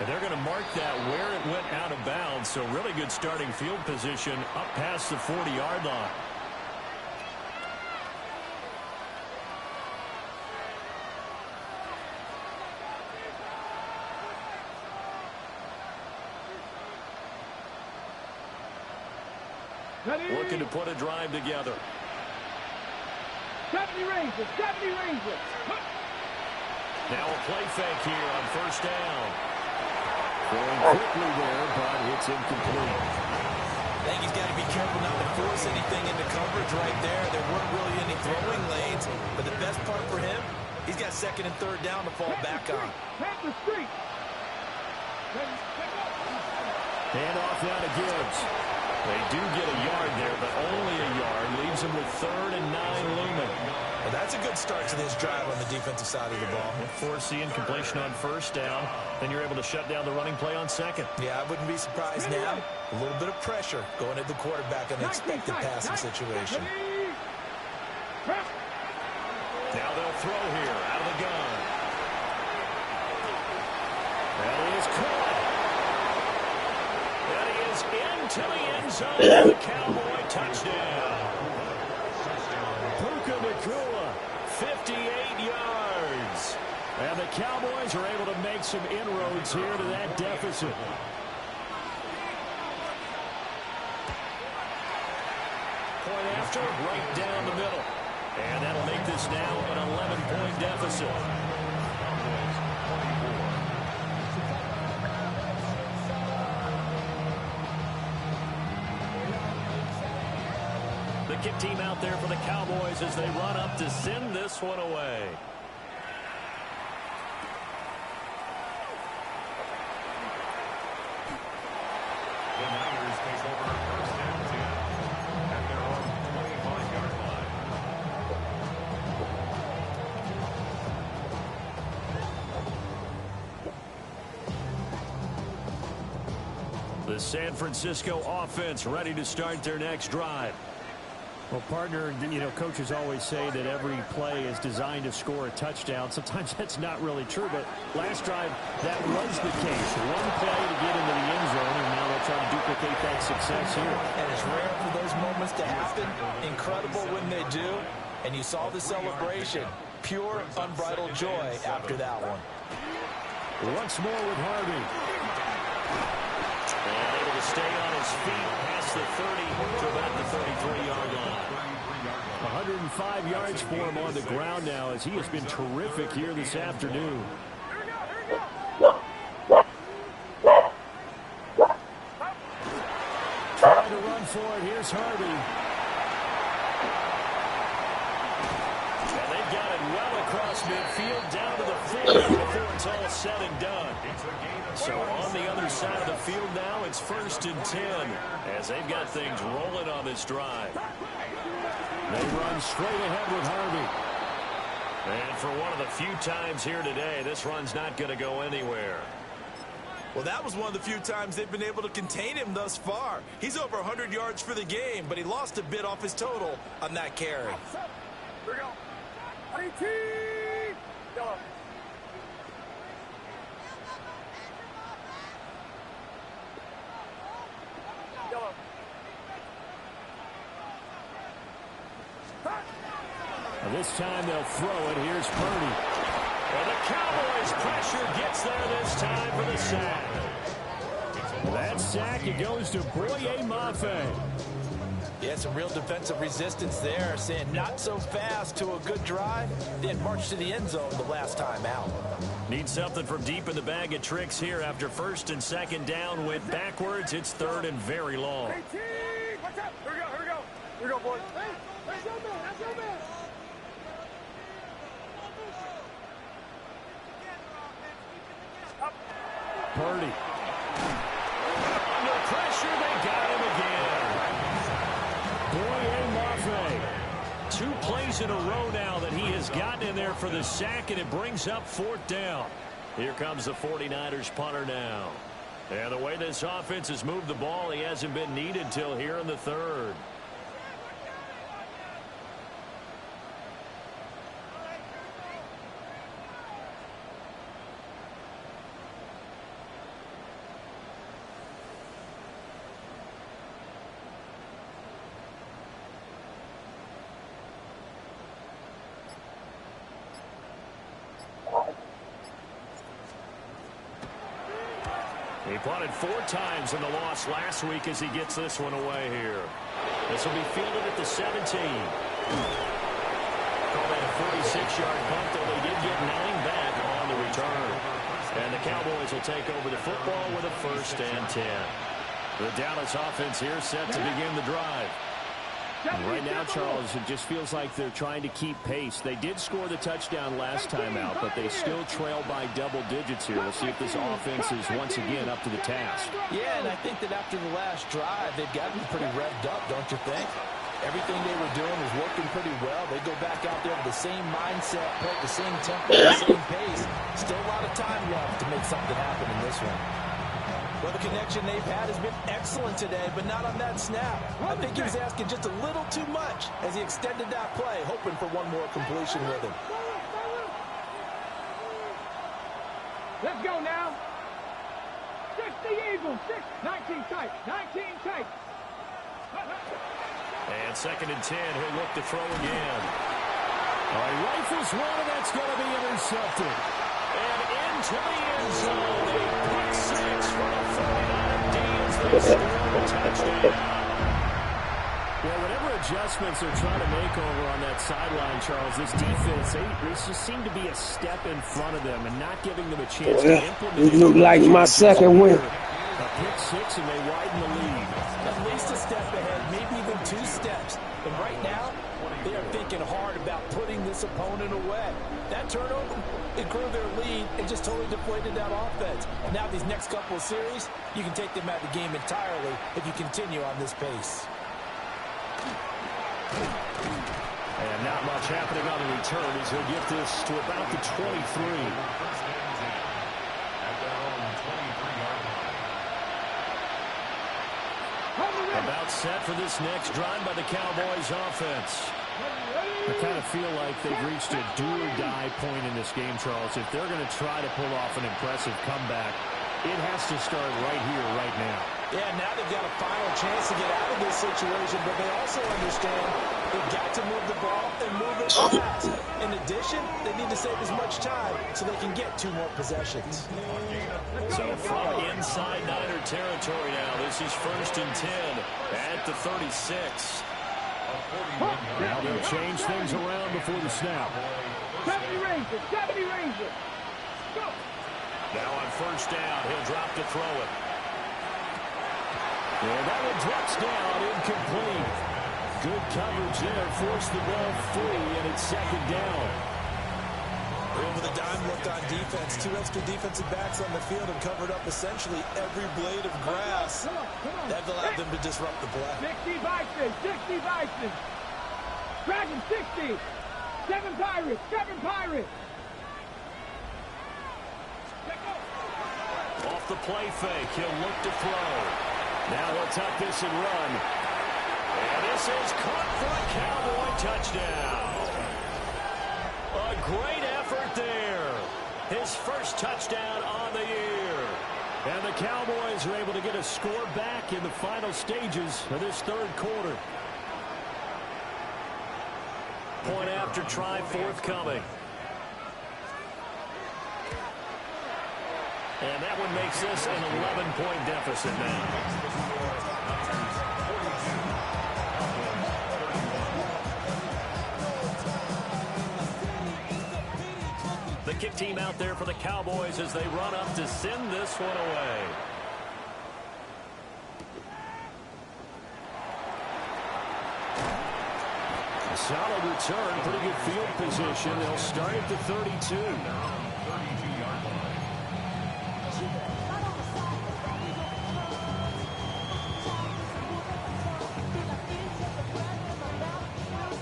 And they're going to mark that where it went out of bounds, so really good starting field position up past the 40-yard line. Looking to put a drive together. 70 Rangers, 70 Rangers. Now a play fake here on first down. Going quickly there, but it's incomplete. I think he's got to be careful not to force anything into coverage right there. There weren't really any throwing lanes, but the best part for him, he's got second and third down to fall back on. Tap the street. Hand off now to Gibbs. They do get a yard there, but only a yard. Leaves them with 3rd and 9 looming. Well, that's a good start to this drive on the defensive side of the ball. Force the incompletion on first down. Then you're able to shut down the running play on second. Yeah, I wouldn't be surprised now. A little bit of pressure going at the quarterback in an expected passing situation. Now they'll throw here out of the gun. That is caught. That is into the end zone for the Cowboy touchdown. Puka Nacua, 58 yards. And the Cowboys are able to make some inroads here to that deficit. Point after, right down the middle. And that'll make this now an 11-point deficit. The kick team out there for the Cowboys as they run up to send this one away. The Niners take over first and 10 at their own 25-yard line. The San Francisco offense ready to start their next drive. Well, partner, you know, coaches always say that every play is designed to score a touchdown. Sometimes that's not really true, but last drive, that was the case. One play to get into the end zone, and now they'll try to duplicate that success here. And it's rare for those moments to happen. Incredible when they do. And you saw the celebration. Pure, unbridled joy after that one. Once more with Harvey. And able to stay on his feet past the 30 to about the 33-yard line. 105 yards for him on the ground now as he has been terrific here this afternoon. Trying to run for it. Here's Harvey. And they've got it well across midfield down to the 40 before it's all said and done. So on the other side of the field now, it's 1st and 10 as they've got things rolling on this drive. They run straight ahead with Harvey. And for one of the few times here today, this run's not going to go anywhere. Well, that was one of the few times they've been able to contain him thus far. He's over 100 yards for the game, but he lost a bit off his total on that carry. Here we go. 18. Go. This time they'll throw it. Here's Purdy. And the Cowboys' pressure gets there this time for the sack. That sack, it goes to Boye Mafe. Yeah, some real defensive resistance there, saying not so fast to a good drive, then march to the end zone the last time out. Need something from deep in the bag of tricks here after first and second down went backwards. It's third and very long. Hey, T, what's up? Here we go, here we go. Here we go, boys. Hey, that's your man, that's your man. Purdy. Under pressure, they got him again. Boye Mafe. 2 plays in a row now that he has gotten in there for the sack, and it brings up 4th down. Here comes the 49ers punter now. And the way this offense has moved the ball, he hasn't been needed till here in the third. He punted 4 times in the loss last week as he gets this one away here. This will be fielded at the 17. Call that a 46-yard punt, though they did get 9 back on the return. And the Cowboys will take over the football with a 1st and 10. The Dallas offense here set to begin the drive. Right now, Charles, it just feels like they're trying to keep pace. They did score the touchdown last time out, but they still trail by double digits here. We'll see if this offense is once again up to the task. Yeah, and I think that after the last drive, they've got to be pretty revved up, don't you think? Everything they were doing was working pretty well. They go back out there with the same mindset, play at the same tempo, the same pace. Still a lot of time left to make something happen in this one. Well, the connection they've had has been excellent today, but not on that snap. I think he was asking just a little too much as he extended that play, hoping for one more completion with him. Let's go now. 60 Eagles, 19 tight, 19 tight. And 2nd and 10, he'll look to throw again. All right, rifles one, and that's going to be intercepted. And into the end zone, a pick 6 for the 49ers. They score a touchdown. Well, whatever adjustments they're trying to make over on that sideline, Charles, this defense, they just seem to be a step in front of them and not giving them a chance to implement. It looked like my second win. A pick 6, and they widen the lead. At least a step ahead, maybe even 2 steps. And right now, they are thinking hard about putting this opponent away. That turnover, it grew their lead and just totally deflated that offense. Now these next couple of series, you can take them out of the game entirely if you continue on this pace. And not much happening on the return as he'll get this to about the 23. About set for this next drive by the Cowboys offense. I kind of feel like they've reached a do-or-die point in this game, Charles. If they're going to try to pull off an impressive comeback, it has to start right here, right now. Yeah, now they've got a final chance to get out of this situation, but they also understand they've got to move the ball and move it fast. In addition, they need to save as much time so they can get 2 more possessions. So from inside Niner territory now, this is 1st and 10 at the 36. Now they'll change things around before the snap. 70 Rangers, 70 Rangers. Go. Now on 1st down, he'll drop to throw it. And that one drops down, incomplete. Good coverage there, forced the ball free, and it's 2nd down. With a dime look on defense, 2 extra defensive backs on the field have covered up essentially every blade of grass. Come on. That allowed them to disrupt the play. 60 Vikings, 60 Vikings. Dragon 60. 7 Pirates, 7 Pirates. Off the play fake, he'll look to throw. Now he'll tuck this and run. And this is caught for a Cowboy touchdown. A great effort there. His first touchdown on the year. And the Cowboys are able to get a score back in the final stages of this 3rd quarter. Point after try forthcoming. And that one makes this an 11-point deficit now. The kick team out there for the Cowboys as they run up to send this one away. A solid return, pretty good field position. They'll start at the 32.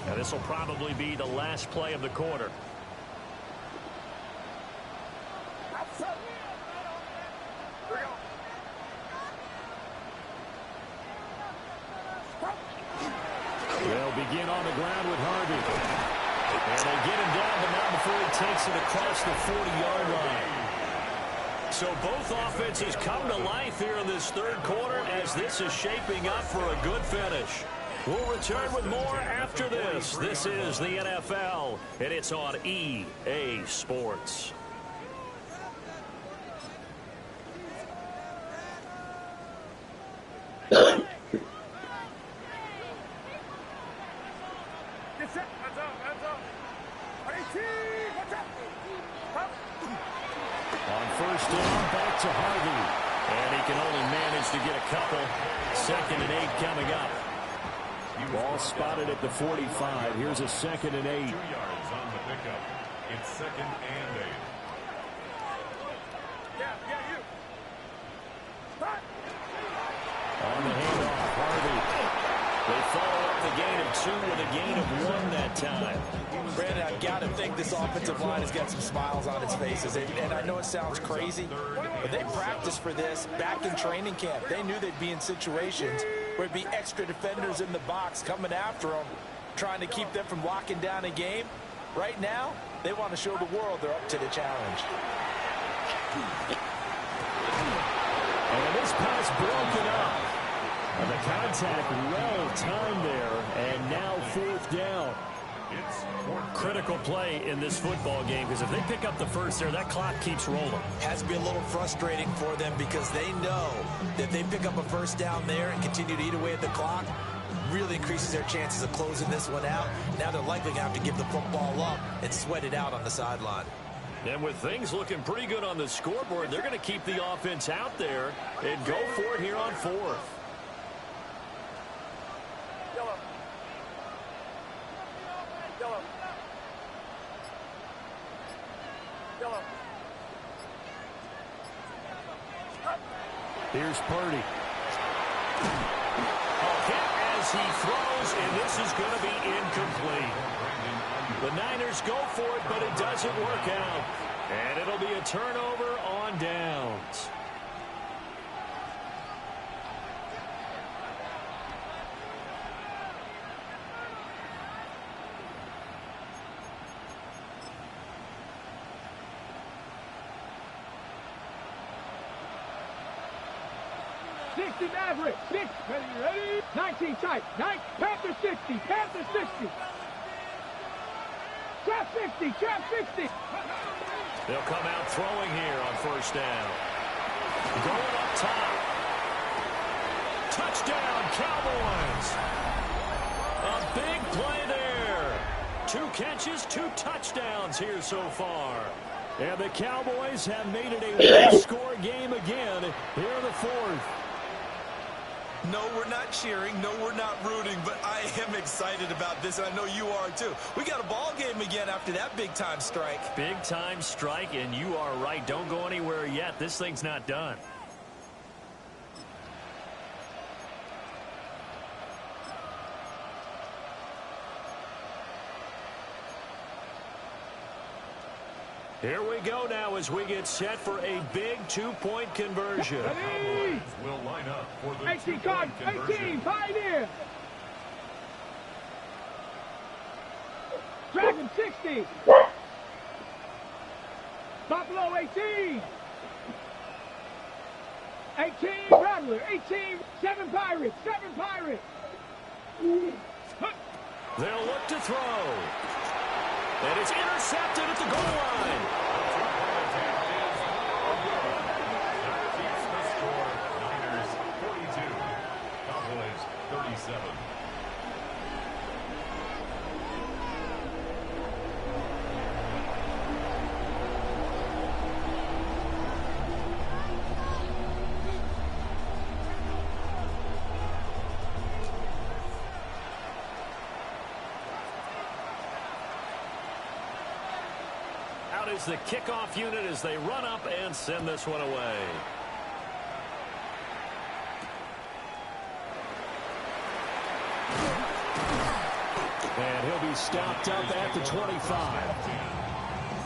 Now this will probably be the last play of the quarter. They'll begin on the ground with Harvey. And they get him down, but not before he takes it across the 40-yard line. So both offenses come to life here in this third quarter as this is shaping up for a good finish. We'll return with more after this. This is the NFL, and it's on EA Sports. On first down, back to Harvey. And he can only manage to get a couple. 2nd and 8 coming up. Ball spotted at the 45. Here's a 2nd and 8. 2 yards on the pickup. It's 2nd and 8. On the handoff, Harvey. They follow up the gain of 2 with a gain of 1 that time. Brandon, I've got to think this offensive line has got some smiles on its faces. And I know it sounds crazy, but they practiced for this back in training camp. They knew they'd be in situations where it'd be extra defenders in the box coming after them, trying to keep them from locking down a game. Right now, they want to show the world they're up to the challenge. And this pass broken up. And the contact well timed there, and now 4th down. Critical play in this football game because if they pick up the first there, that clock keeps rolling. Has to be a little frustrating for them because they know that if they pick up a first down there and continue to eat away at the clock, really increases their chances of closing this one out. Now they're likely going to have to give the football up and sweat it out on the sideline. And with things looking pretty good on the scoreboard, they're going to keep the offense out there and go for it here on 4th. Here's Purdy. A hit as he throws, and this is going to be incomplete. The Niners go for it, but it doesn't work out. And it'll be a turnover on downs. Maverick, 6, ready, 19 tight, 9, Panther 60, Panther 60. Trap 60, trap 60. They'll come out throwing here on first down. Going up top. Touchdown, Cowboys. A big play there. 2 catches, 2 touchdowns here so far. And the Cowboys have made it a one-score game again here in the 4th. No, we're not cheering. No, we're not rooting. But I am excited about this, and I know you are too. We got a ball game again after that big-time strike. Big-time strike, and you are right. Don't go anywhere yet. This thing's not done. Here we go now as we get set for a big 2-point conversion. Ready? Will line up for the 18 card, 18, Pioneer. Dragon 60. Buffalo 18. 18, Rattler, 18, 7 Pirates, 7 Pirates. They'll look to throw. And it's intercepted at the goal line. That keeps the score. Niners 42. Cowboys 37. Out is the kickoff unit as they run up and send this one away. And he'll be stopped up at the 25.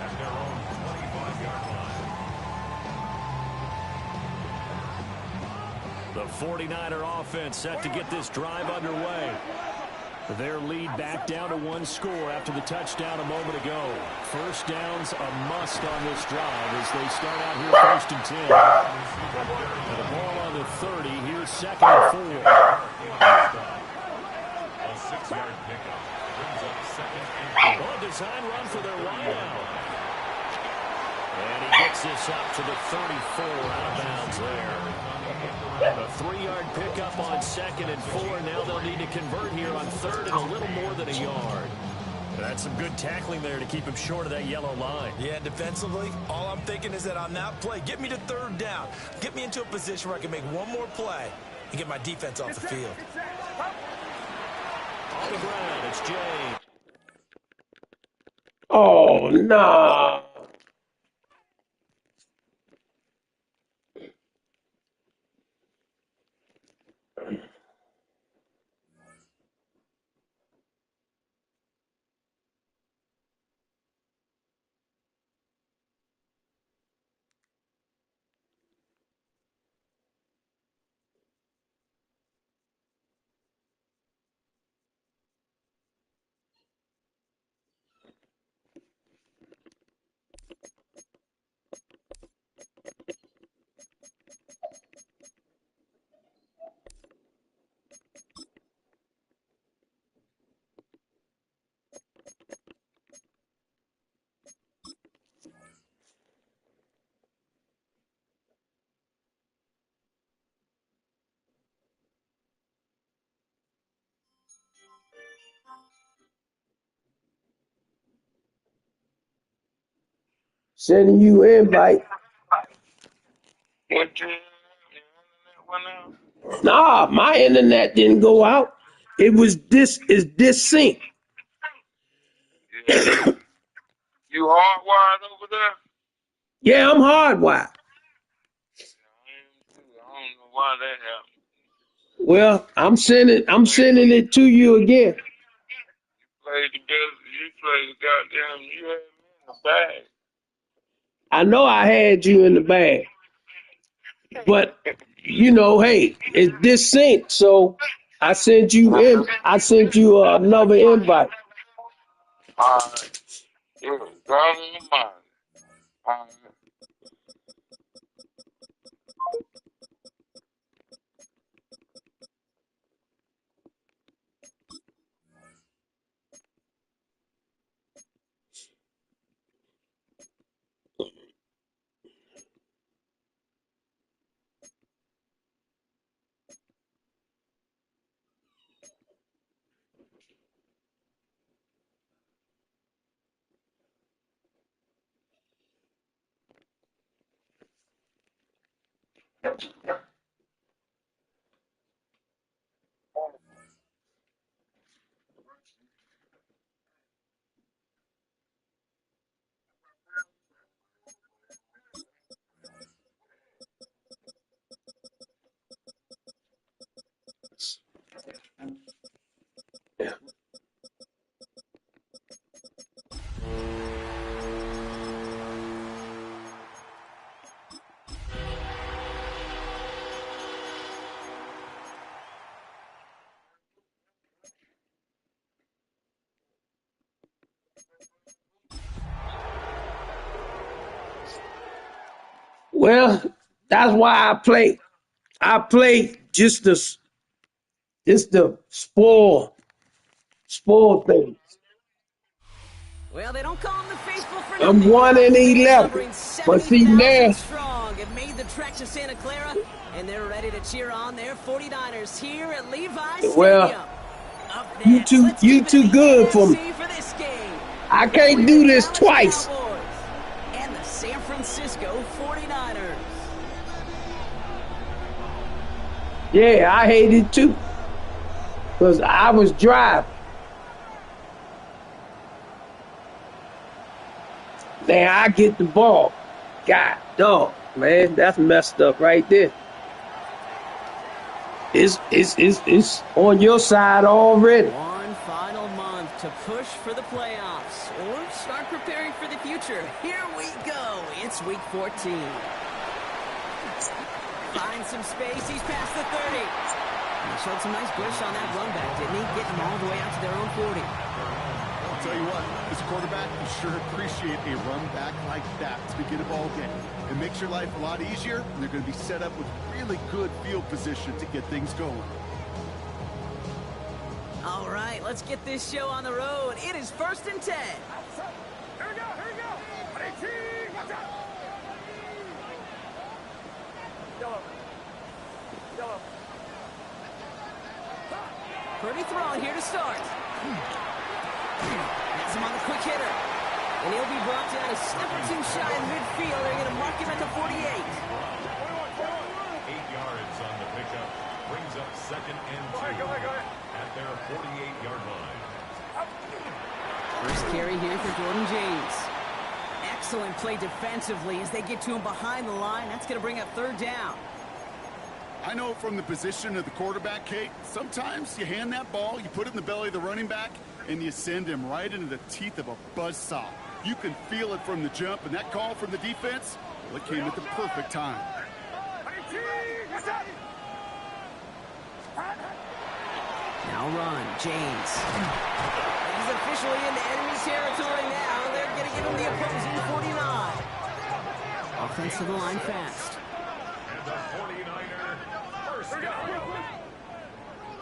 At their own 25-yard line. The 49er offense set to get this drive underway. Their lead back down to one score after the touchdown a moment ago. First down's a must on this drive as they start out here first and 10. And the ball on the 30. Here's second and 4. A 6-yard pickup brings up second and 4. Well, a design run for their wideout. And he gets this up to the 34 out of bounds there. A 3-yard pickup on second and 4. Now they'll need to convert here on third and a little more than a yard. That's some good tackling there to keep him short of that yellow line. Yeah, defensively, all I'm thinking is that on that play, get me to third down. Get me into a position where I can make one more play and get my defense off the field. On the ground, it's James. Oh, no. Sending you invite. What your internet went out? Nah, my internet didn't go out. It was sync. Yeah. You hardwired over there? Yeah, I'm hardwired. I don't know why that happened. Well, I'm sending it to you again. You played the goddamn, you had me in the bag. I know I had you in the bag. But you know, hey, it's dissynced, so I sent you another invite. All right. Yeah, God in the mind. All right. Well, that's why I play. I play just the spoil things. Well, they don't call them the faithful for I'm nothing. 1-11. But see now, Strong have made the trek to Santa Clara, and they're ready to cheer on their 49ers here at Levi's Stadium. well, you too good for me. For this game. I can't do this twice. Cowboys and the San Francisco 49ers. Yeah, I hate it too. Because I was driving. Now I get the ball. God dog, man, that's messed up right there. It's on your side already. One final month to push for the playoffs or start preparing for the future. Here we go. It's week 14. Finds some space. He's past the 30. He showed some nice push on that run back, didn't he? Getting them all the way out to their own 40. I'll tell you what, as a quarterback, you sure appreciate a run back like that to begin a ball game. It makes your life a lot easier, and they're going to be set up with really good field position to get things going. All right, let's get this show on the road. It is 1st and 10. Here we go, here we go. Watch out. Yellow. Purdy throwing here to start. That's him on the quick hitter. And he'll be brought down a step or two shy in midfield. They're going to mark him at the 48. 8 yards on the pickup. Brings up 2nd and 2 Go ahead. at their 48-yard line. First carry here for Jordan James. Excellent play defensively as they get to him behind the line. That's going to bring up 3rd down. I know from the position of the quarterback, Kate, sometimes you hand that ball, you put it in the belly of the running back, and you send him right into the teeth of a buzzsaw. You can feel it from the jump, and that call from the defense, well, it came at the perfect time. Now run, James. He's officially into enemy territory now. They're going to give him the opposing 49. Offensive line fast. And the 49er first down.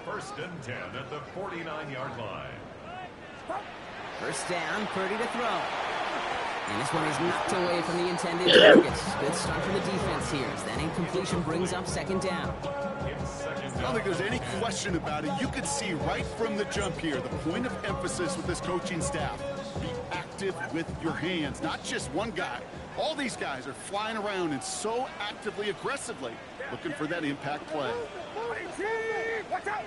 1st and 10 at the 49-yard line. First down, Purdy to throw. And this one is knocked away from the intended targets. Good start for the defense here as that incompletion brings up 2nd down. I don't think there's any question about it. You could see right from the jump here, the point of emphasis with this coaching staff. Be active with your hands, not just one guy. All these guys are flying around and so actively, aggressively looking for that impact play. Watch out.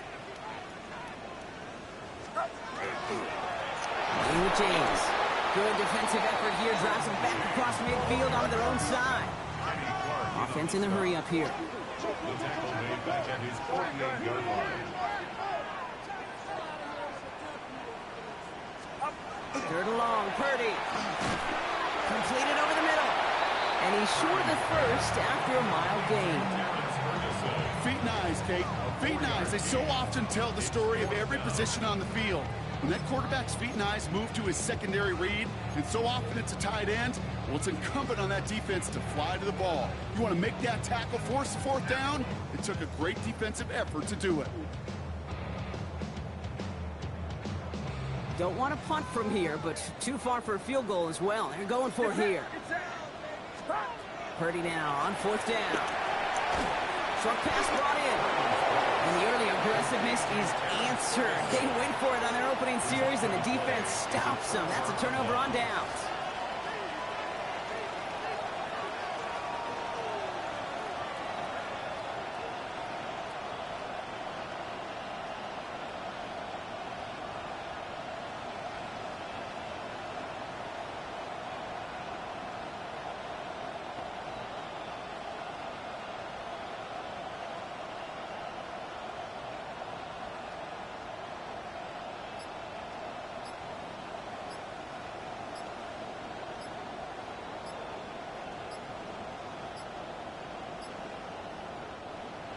Playing with James. Good defensive effort here. Drives them back across midfield on their own side. Offense in the hurry up here. The tackle made back at his 48-yard line. 3rd and long, Purdy. Completed over the middle. And he's short of the first after a mild gain. Feet and eyes, Kate. Feet and eyes. They so often tell the story of every position on the field. When that quarterback's feet and eyes move to his secondary read, and so often it's a tight end, well, it's incumbent on that defense to fly to the ball. You want to make that tackle, force the 4th down? It took a great defensive effort to do it. Don't want to punt from here, but too far for a field goal as well. They're going for it here. Purdy now on 4th down. Short pass brought in. And the early aggressiveness is answered. They went for it on their opening series, and the defense stops them. That's a turnover on downs.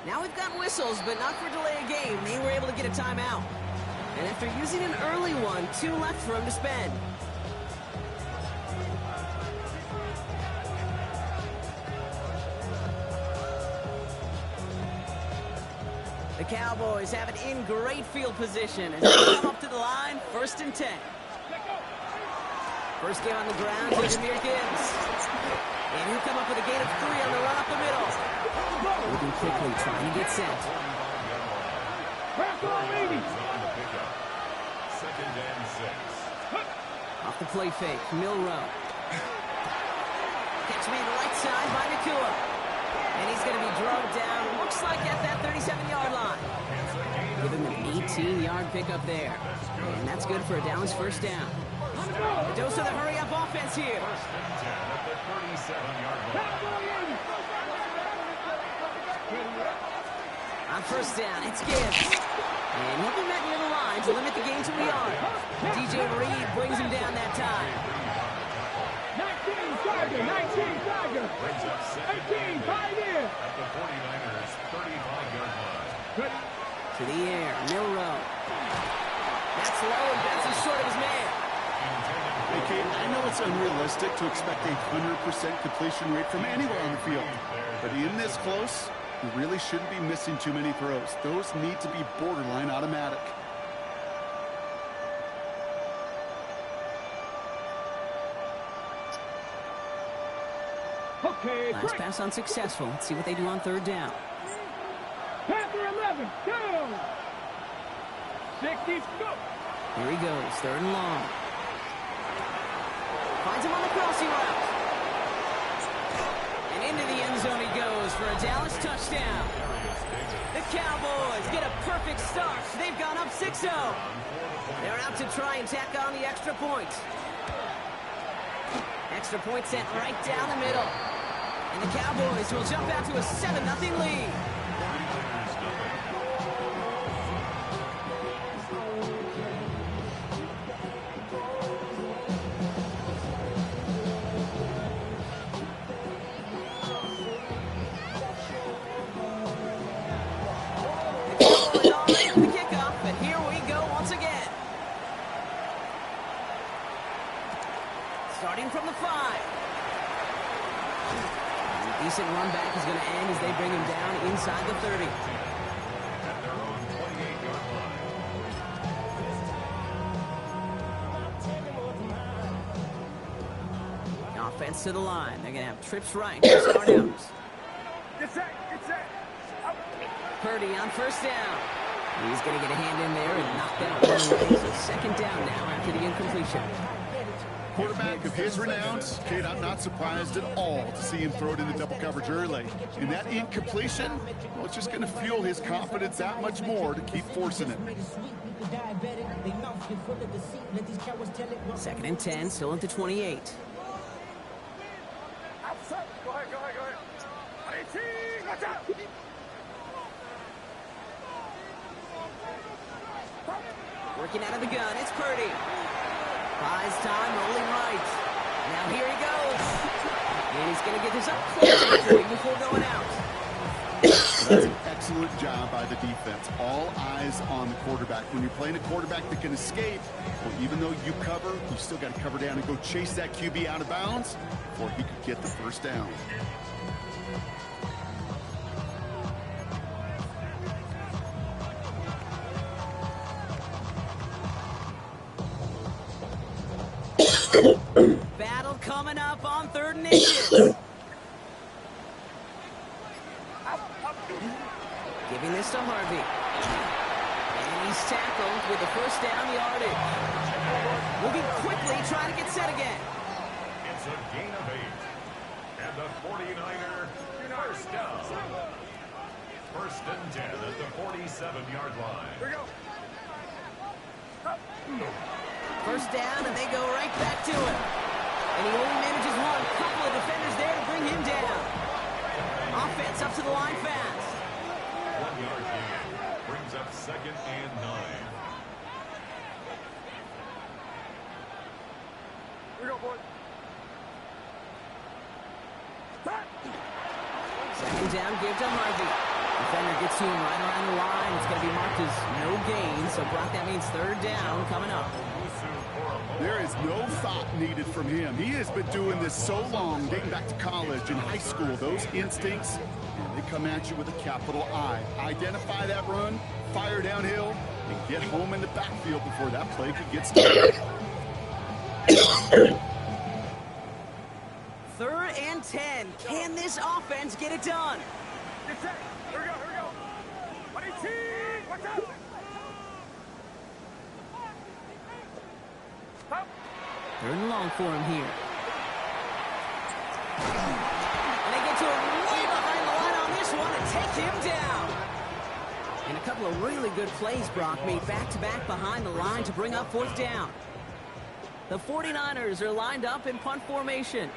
Now we've got whistles, but not for delay a game. They were able to get a timeout. And after using an early one, 2 left for him to spend. The Cowboys have it in great field position as they come up to the line, 1st and 10. First down on the ground to Jahmyr Gibbs. And he'll come up with a gain of 3 on the run up the middle. Moving quickly, trying to get set. Second and 6. Off the play fake, Milroe. Catch made right side by Nacua. And he's going to be drugged down, looks like at that 37-yard line. Give him an 18-yard pickup there. And that's good for a Dallas first down. A dose of the hurry-up offense here. First and 10 at the 37-yard line. On first down, it's Gibbs. And he'll be met near the line to limit the gain to a yard. DJ Reed brings him down that time. 19 Tiger, 19 Tiger. 18 Pioneer. At the 49ers 35-yard line. To the air, Milroe. That's low and bounces short of his man. Hey, Kate, I know it's unrealistic to expect a 100% completion rate from anywhere on the field. But in this close, you really shouldn't be missing too many throws. Those need to be borderline automatic. Okay, Last pass unsuccessful. Let's see what they do on third down. Panther 11, down. 60, go. Here he goes, third and long. Finds him on the crossing route. And into the end zone he goes for a Dallas touchdown. The Cowboys get a perfect start. They've gone up 6-0. They're out to try and tack on the extra point. Extra point sent right down the middle. And the Cowboys will jump out to a 7-0 lead. Starting from the 5. A decent run back is going to end as they bring him down inside the 30. At their own 28-yard line. Offense to the line. They're going to have trips right to start out. Get set, get set. Purdy on first down. He's going to get a hand in there and knock that one away. So second down now after the incompletion. Quarterback of his renown, Kate, I'm not surprised at all to see him throw it in the double coverage early. And that incompletion, well, it's just going to fuel his confidence that much more to keep forcing it. Second and 10, still at the 28. Go ahead, go ahead, go ahead. 18, watch out. Working out of the gun, it's Purdy. Buys time, rolling right. Now here he goes. And he's going to get this up close before going out. That's an excellent job by the defense. All eyes on the quarterback. When you're playing a quarterback that can escape, well, even though you cover, you still got to cover down and go chase that QB out of bounds before he could get the first down. Battle coming up on 3rd and inches. Giving this to Harvey. And he's tackled with the first down yardage. Moving quickly, trying to get set again. It's a gain of 8. And the 49er first down. First and 10 at the 47-yard line. Here we go. First down, and they go right back to him. And he only manages one. Couple of defenders there to bring him down. Offense up to the line fast. 1-yard gain. Brings up second and 9. Here we go, boys. Second down, give to Harvey. Defender gets to him right around the line. It's going to be marked as no gain. So, Brock, that means 3rd down coming up. There is no thought needed from him. He has been doing this so long, dating back to college and high school. Those instincts, they come at you with a capital I. Identify that run, fire downhill, and get home in the backfield before that play could get started. Third and 10. Can this offense get it done? Here we go. Watch out. Third and long for him here. And they get to him way behind the line on this one and take him down. And a couple of really good plays, Brock, made back-to-back behind the line to bring up fourth down. The 49ers are lined up in punt formation.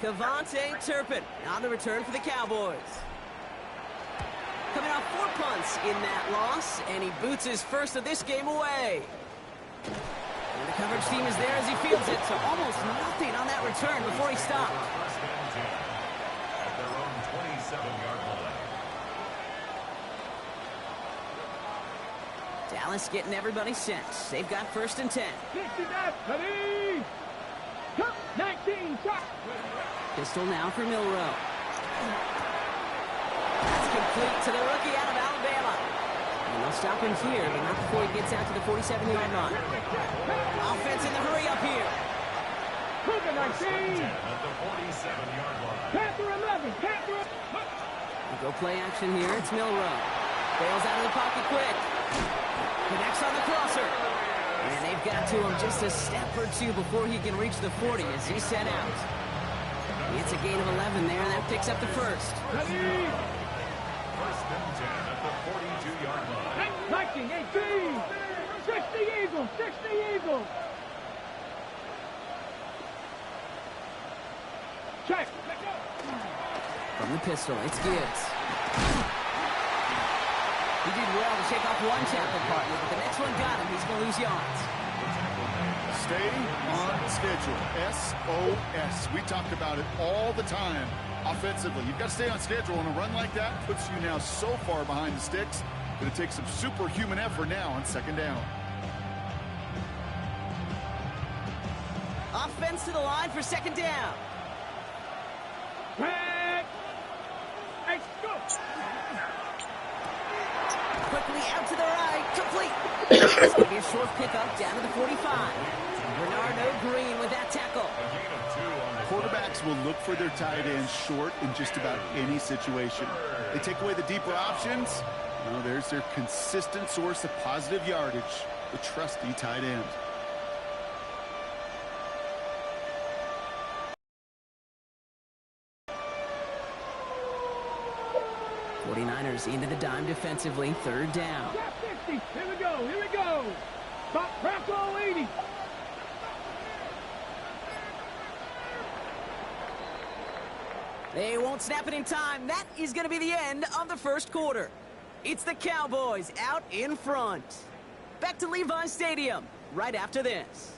Kevontae Turpin on the return for the Cowboys. Coming off 4 punts in that loss, and he boots his first of this game away. And the coverage team is there as he fields it, so almost nothing on that return before he stopped. First and 10 at their own 27-yard line. Dallas getting everybody set. They've got first and 10. 69, ready. 19, shot. Pistol now for Milroe. That's complete to the rookie out of Alabama. And they'll stop him here, but not before he gets out to the 47-yard line. Offense in the hurry up here. Cougar 19. At the 47-yard line. Panther 11. We'll go play action here. It's Milroe. Bails out of the pocket quick. Connects on the crosser. And they've got to him just a step or two before he can reach the 40 as he's sent out. It's a gain of 11 there, and that picks up the first. Ready. First and 10 at the 42-yard line. 19, 18. 60 Eagles. 60 Eagles. Check. Let go. From the pistol, it's Gibbs. He did well to shake off one tackle partner, but the next one got him. He's going to lose yards. Stay on schedule. SOS. We talk about it all the time. Offensively, you've got to stay on schedule, and a run like that puts you now so far behind the sticks that it takes some superhuman effort now on second down. Offense to the line for second down. Red. Hey, go. Quickly out to the right. Complete. It's going to be a short pickup down to the 45. Bernardo Green with that tackle. Quarterbacks will look for their tight ends short in just about any situation. They take away the deeper options. Well, there's their consistent source of positive yardage, the trusty tight end. '49ers into the dime defensively. Third down. Top 60. Here we go. Top Bronco 80. They won't snap it in time. That is going to be the end of the first quarter. It's the Cowboys out in front. Back to Levi's Stadium right after this.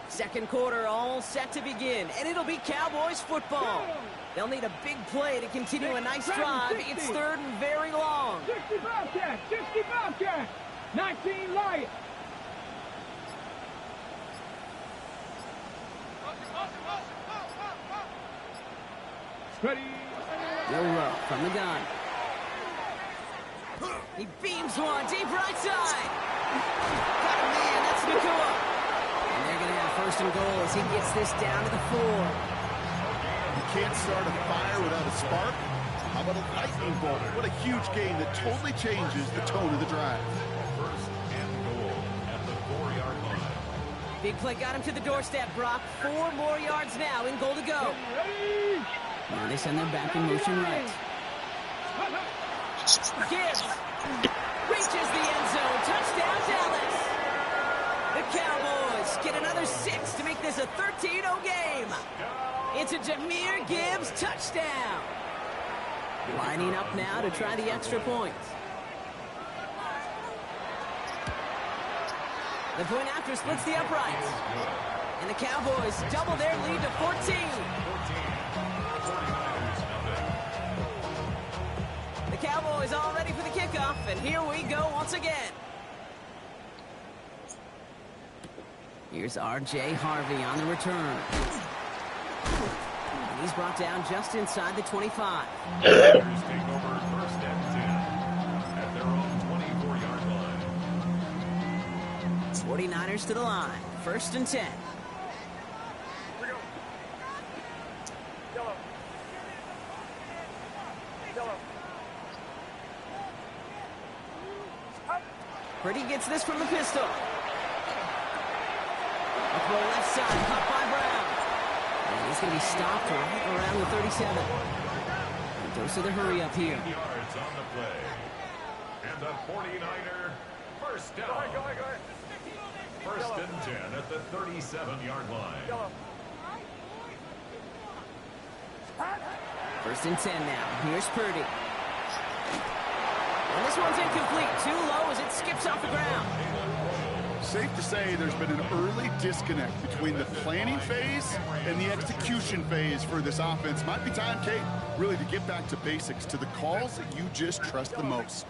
Second quarter all set to begin, and it'll be Cowboys football. They'll need a big play to continue a nice drive. It's third and very long. 60 Bobcats, 60 Bobcats, 19 Lions. Ready. Milroe from the gun. He beams one deep right side. Got a man, that's Nakua. And they're going to have first and goal as he gets this down to the 4. You can't start a fire without a spark. How about a lightning bolt? What a huge game that totally changes the tone of the drive. First and goal at the 4-yard line. Big play got him to the doorstep, Brock. 4 more yards now in goal to go. Now they send them back in motion right. Gibbs reaches the end zone. Touchdown, Dallas. The Cowboys get another 6 to make this a 13-0 game. It's a Jahmyr Gibbs touchdown. Lining up now to try the extra point. The point after splits the uprights. And the Cowboys double their lead to 14. once again. Here's R.J. Harvey on the return. And he's brought down just inside the 25. Raiders take over first and 10 at their own 24-yard line. 49ers to the line. First and 10. Purdy gets this from the pistol. A throw left side, caught by Brown. And he's going to be stopped right around the 37. And dose of the hurry up here. Yards on the play. And the 49er first down. First and 10 at the 37-yard line. First and 10 now. Here's Purdy. And this one's incomplete. Too low as it skips off the ground. Safe to say there's been an early disconnect between the planning phase and the execution phase for this offense. Might be time, Kate, really to get back to basics, to the calls that you just trust the most.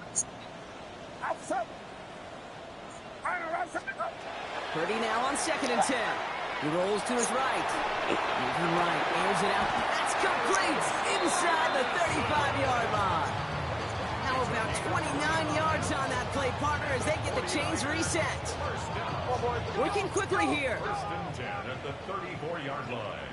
Purdy now on second and 10. He rolls to his right. Moving right, airs it out. That's complete inside the 35-yard line. Now about 29 yards on that play, partner, as they get the chains reset. Working quickly here. First and 10 at the 34-yard line.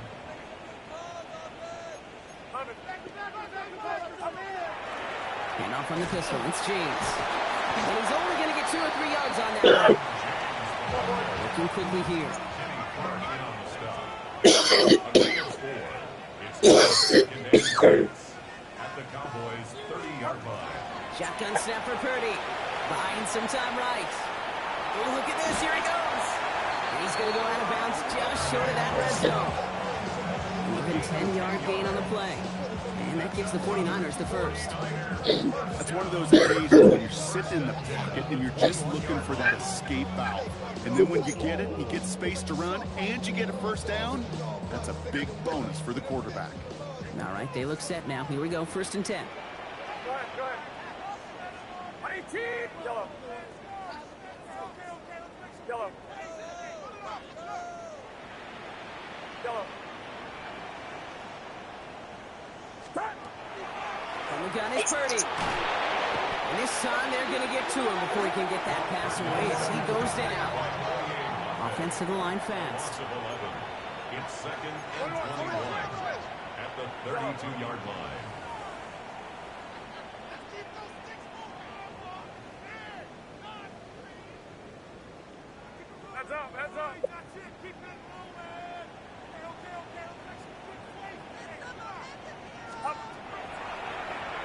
And off on the pistol, it's James. And he's only going to get 2 or 3 yards on that one. Working quickly here. At the Cowboys' 30-yard line. Shotgun snap for Purdy. Buying some time right. Oh, look at this. Here he goes. And he's going to go out of bounds just short of that red zone. Even 10-yard gain on the play. And that gives the 49ers the first. That's one of those occasions when you're sitting in the pocket and you're just looking for that escape valve. And then when you get it, you get space to run, and you get a first down, that's a big bonus for the quarterback. All right, they look set now. Here we go, first and 10. Go ahead. 18! Yellow. Yellow. Yellow. From the gun is Purdy. And this time they're going to get to him before he can get that pass away as he goes down. Offense to the line fast. It's second and 21 at the 32-yard line. Heads up, heads up.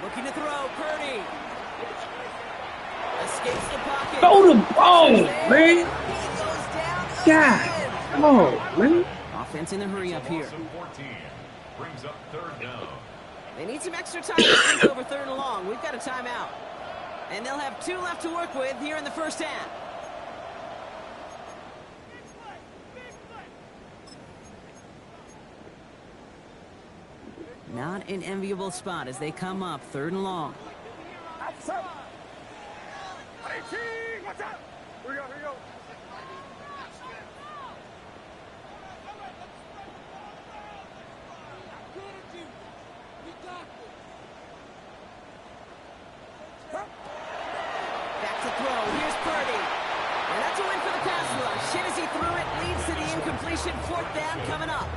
Looking to throw, Purdy. Escapes the pocket. Throw the ball, man. He goes down. God, come on, man. Offense in the hurry up here. 14 brings up third down. They need some extra time to think over third and long. We've got a timeout. And they'll have 2 left to work with here in the first half. Not an enviable spot as they come up third and long. Outside. 18! Watch out! Here we go, here we go. Back to throw. Here's Purdy. And that's a win for the pass rush. Hit as he threw it, leads to the incompletion. Fourth down coming up.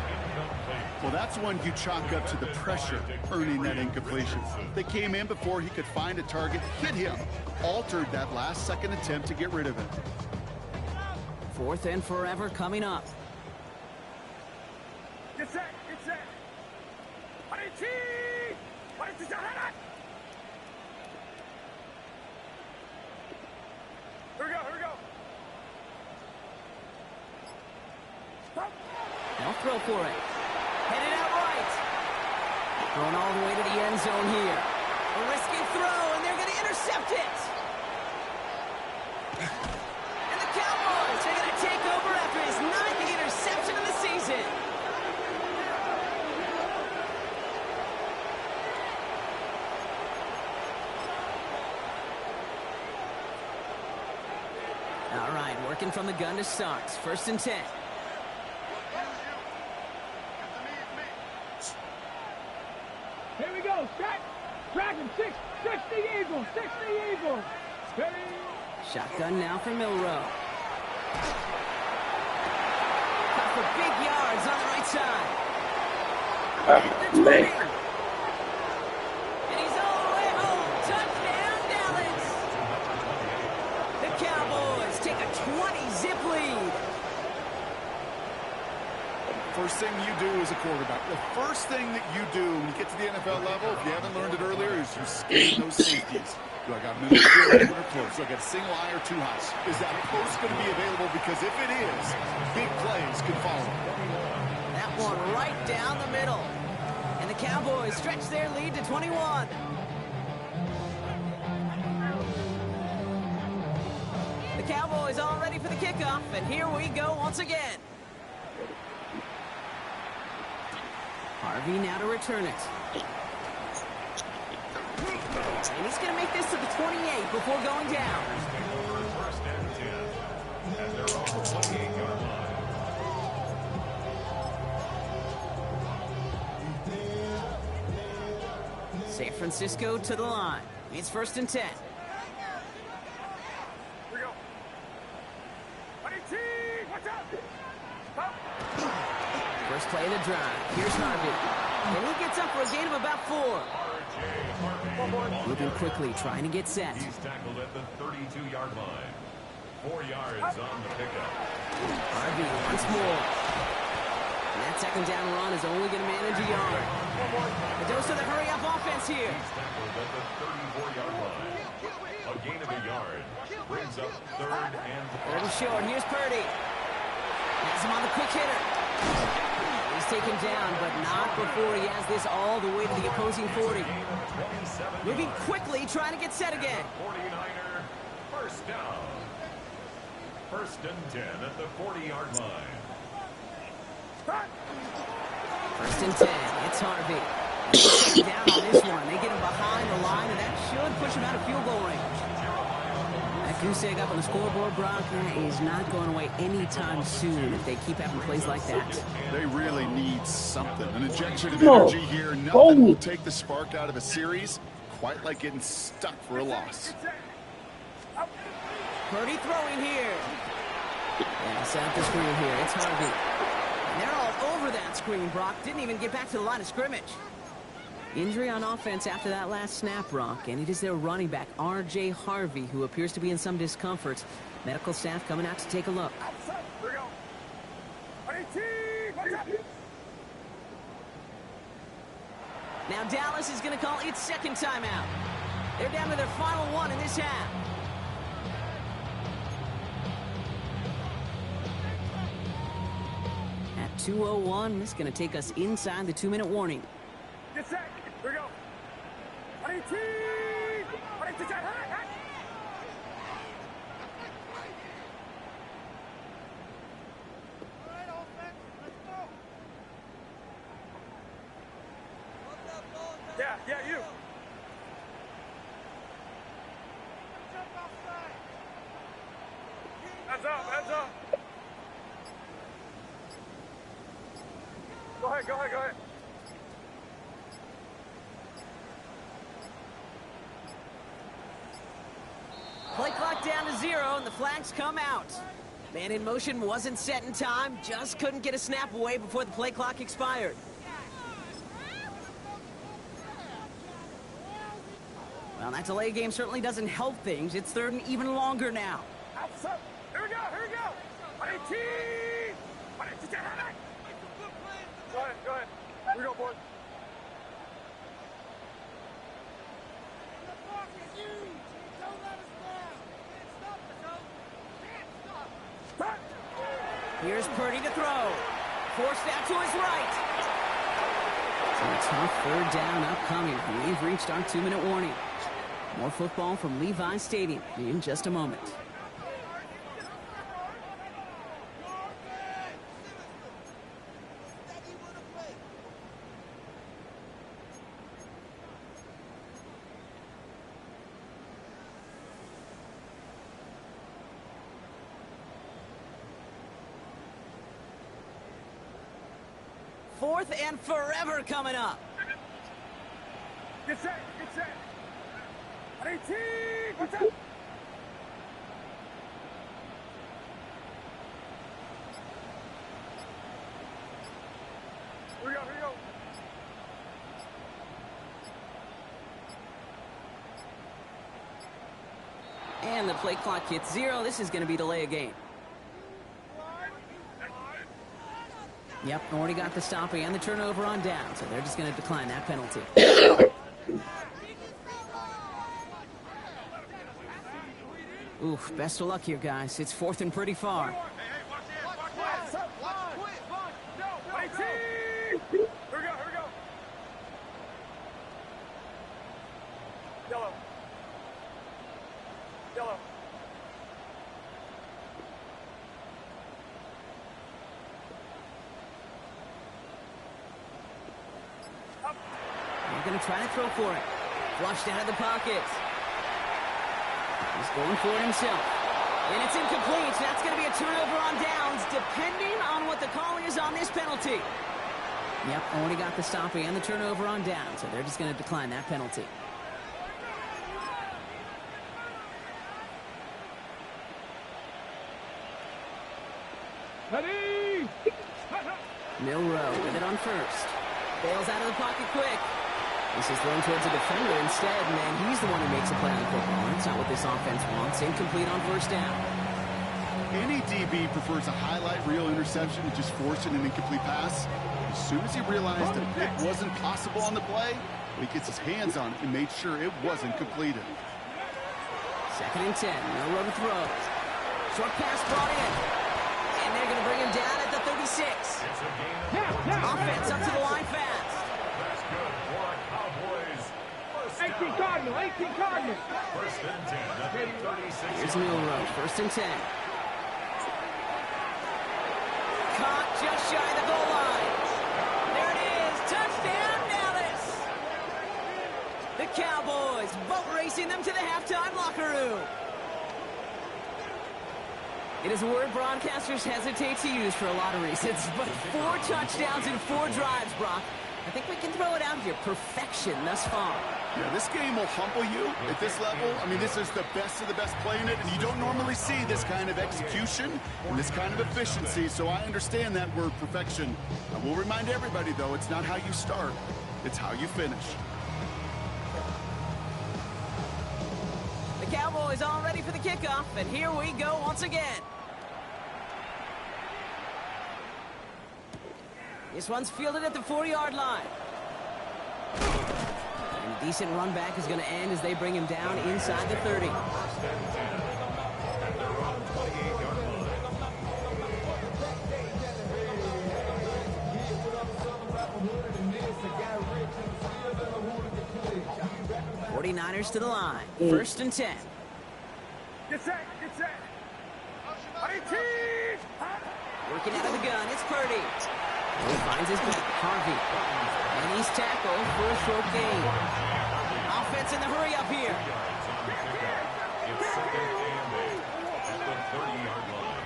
Well, that's one you chalk up to the pressure earning that incompletion. They came in before he could find a target, hit him, altered that last-second attempt to get rid of it. Fourth and forever coming up. Get set, get set. 18! 18, here we go, here we go. Stop. They'll throw for it. Headed out right. Thrown all the way to the end zone here. A risky throw, and they're going to intercept it. And the Cowboys are going to take over after his 9th interception of the season. formation from the gun to start. First and 10. Here we go. Set. Dragon 60 Eagles. 60 Eagles. Steady. Shotgun now for Milrow. Cut for big yards on the right side. Man. And he's all the way home. Touchdown, Dallas. The Cowboys take a 20-zip lead. First thing you do as a quarterback, the first thing that you do when you get to the NFL level, if you haven't learned it earlier, is you scan those safeties. Do I got middle field or close? Do I got a single eye or too high? Is that post going to be available? Because if it is, big plays can follow. That one right down the middle. And the Cowboys stretch their lead to 21. The Cowboys all ready for the kickoff, and here we go once again. Harvey now to return it. And he's going to make this to the 28 before going down. First and 10 at their own 28-yard line. San Francisco to the line. It's first and 10. Here we go. 18. Watch out. Stop. First play of the drive. Here's Harvey. And he gets up for a gain of about 4. Moving quickly, trying to get set. He's tackled at the 32-yard line. 4 yards on the pickup. Harvey once more. And that second down run is only going to manage a yard. The dose of the hurry-up offense here. He's tackled at the 34-yard line. A gain of a yard. Brings up third and Third and short. Here's Purdy. Has him on the quick hitter. He's taken down, but not before he has this all the way to the opposing 40. Moving quickly, trying to get set again. 49er, first down. First and 10 at the 40-yard line. First and 10. It's Harvey. Taken down on this one. They get him behind the line, and that should push him out of field goal range. That goose egg up on the scoreboard, Brock, is not going away anytime soon if they keep having plays like that. They really need something. An injection of energy here. Nothing will take the spark out of a series quite like getting stuck for a loss. Purdy throwing here. And set up the screen here. It's Harvey. And they're all over that screen, Brock. Didn't even get back to the line of scrimmage. Injury on offense after that last snap, Brock, and it is their running back, R.J. Harvey, who appears to be in some discomfort. Medical staff coming out to take a look. Here we go. 18. Watch out. Now Dallas is going to call its second timeout. They're down to their final one in this half. At 2:01, this is going to take us inside the 2-minute warning. Get set. Here we go. 18. 18. Yeah, you. Hands up, hands up. Go ahead. Play clock down to 0, and the flags come out. Man in motion wasn't set in time, just couldn't get a snap away before the play clock expired. Well, that delay game certainly doesn't help things. It's third and even longer now. Here we go. 18. Go ahead. Here we go, boys. Here's Purdy to throw. Forced out to his right. So a tough third down upcoming. We've reached our 2-minute warning. More football from Levi Stadium in just a moment. 4th and forever coming up. Get set, get set. 18, what's up? Here we go, here we go. And the play clock hits 0. This is going to be delay a game. Yep, already got the stop and the turnover on down, so they're just going to decline that penalty. Oof, best of luck here, guys. It's 4th and pretty far. They're going to try to throw for it. Flushed out of the pocket. He's going for it himself. And it's incomplete. That's going to be a turnover on downs, depending on what the call is on this penalty. Yep, already got the stop and the turnover on down, so they're just going to decline that penalty. Ready? Milroe with it on first. Bails out of the pocket quick. This is thrown towards a defender instead, and then he's the one who makes a play on the football. That's not what this offense wants. Incomplete on 1st down. Any DB prefers a highlight reel interception to just forcing an incomplete pass. As soon as he realized that it wasn't possible on the play, he gets his hands on it and made sure it wasn't completed. 2nd and 10. Milroe to throw. Short pass brought in. And they're going to bring him down at the 36. Offense up to the line fast. That's good for a Cowboys. 18 Cardinal, 18 Cardinal. 1st and 10 at the 36. Here's Milroe, 1st and 10. Caught just shy of the goal line. There it is. Touchdown, Dallas. The Cowboys boat racing them to the halftime locker room. It is a word broadcasters hesitate to use for a lot of reasons, but 4 touchdowns in 4 drives, Brock. I think we can throw it out here. Perfection thus far. Yeah, this game will humble you at this level. I mean, this is the best of the best playing it, and you don't normally see this kind of execution and this kind of efficiency, so I understand that word perfection. I will remind everybody, though, it's not how you start, it's how you finish. The Cowboys all ready for the kickoff, and here we go once again. This one's fielded at the 40-yard line. And a decent run back is going to end as they bring him down inside the 30. 1st and 10 at their own 28-yard line. 49ers to the line. 1st and 10. Get set, get set. 18. Working out of the gun, it's Purdy. He finds his back, Harvey. And he's tackled for a short gain. Offense in the hurry up here. It's 2nd and 8 at the 30-yard line.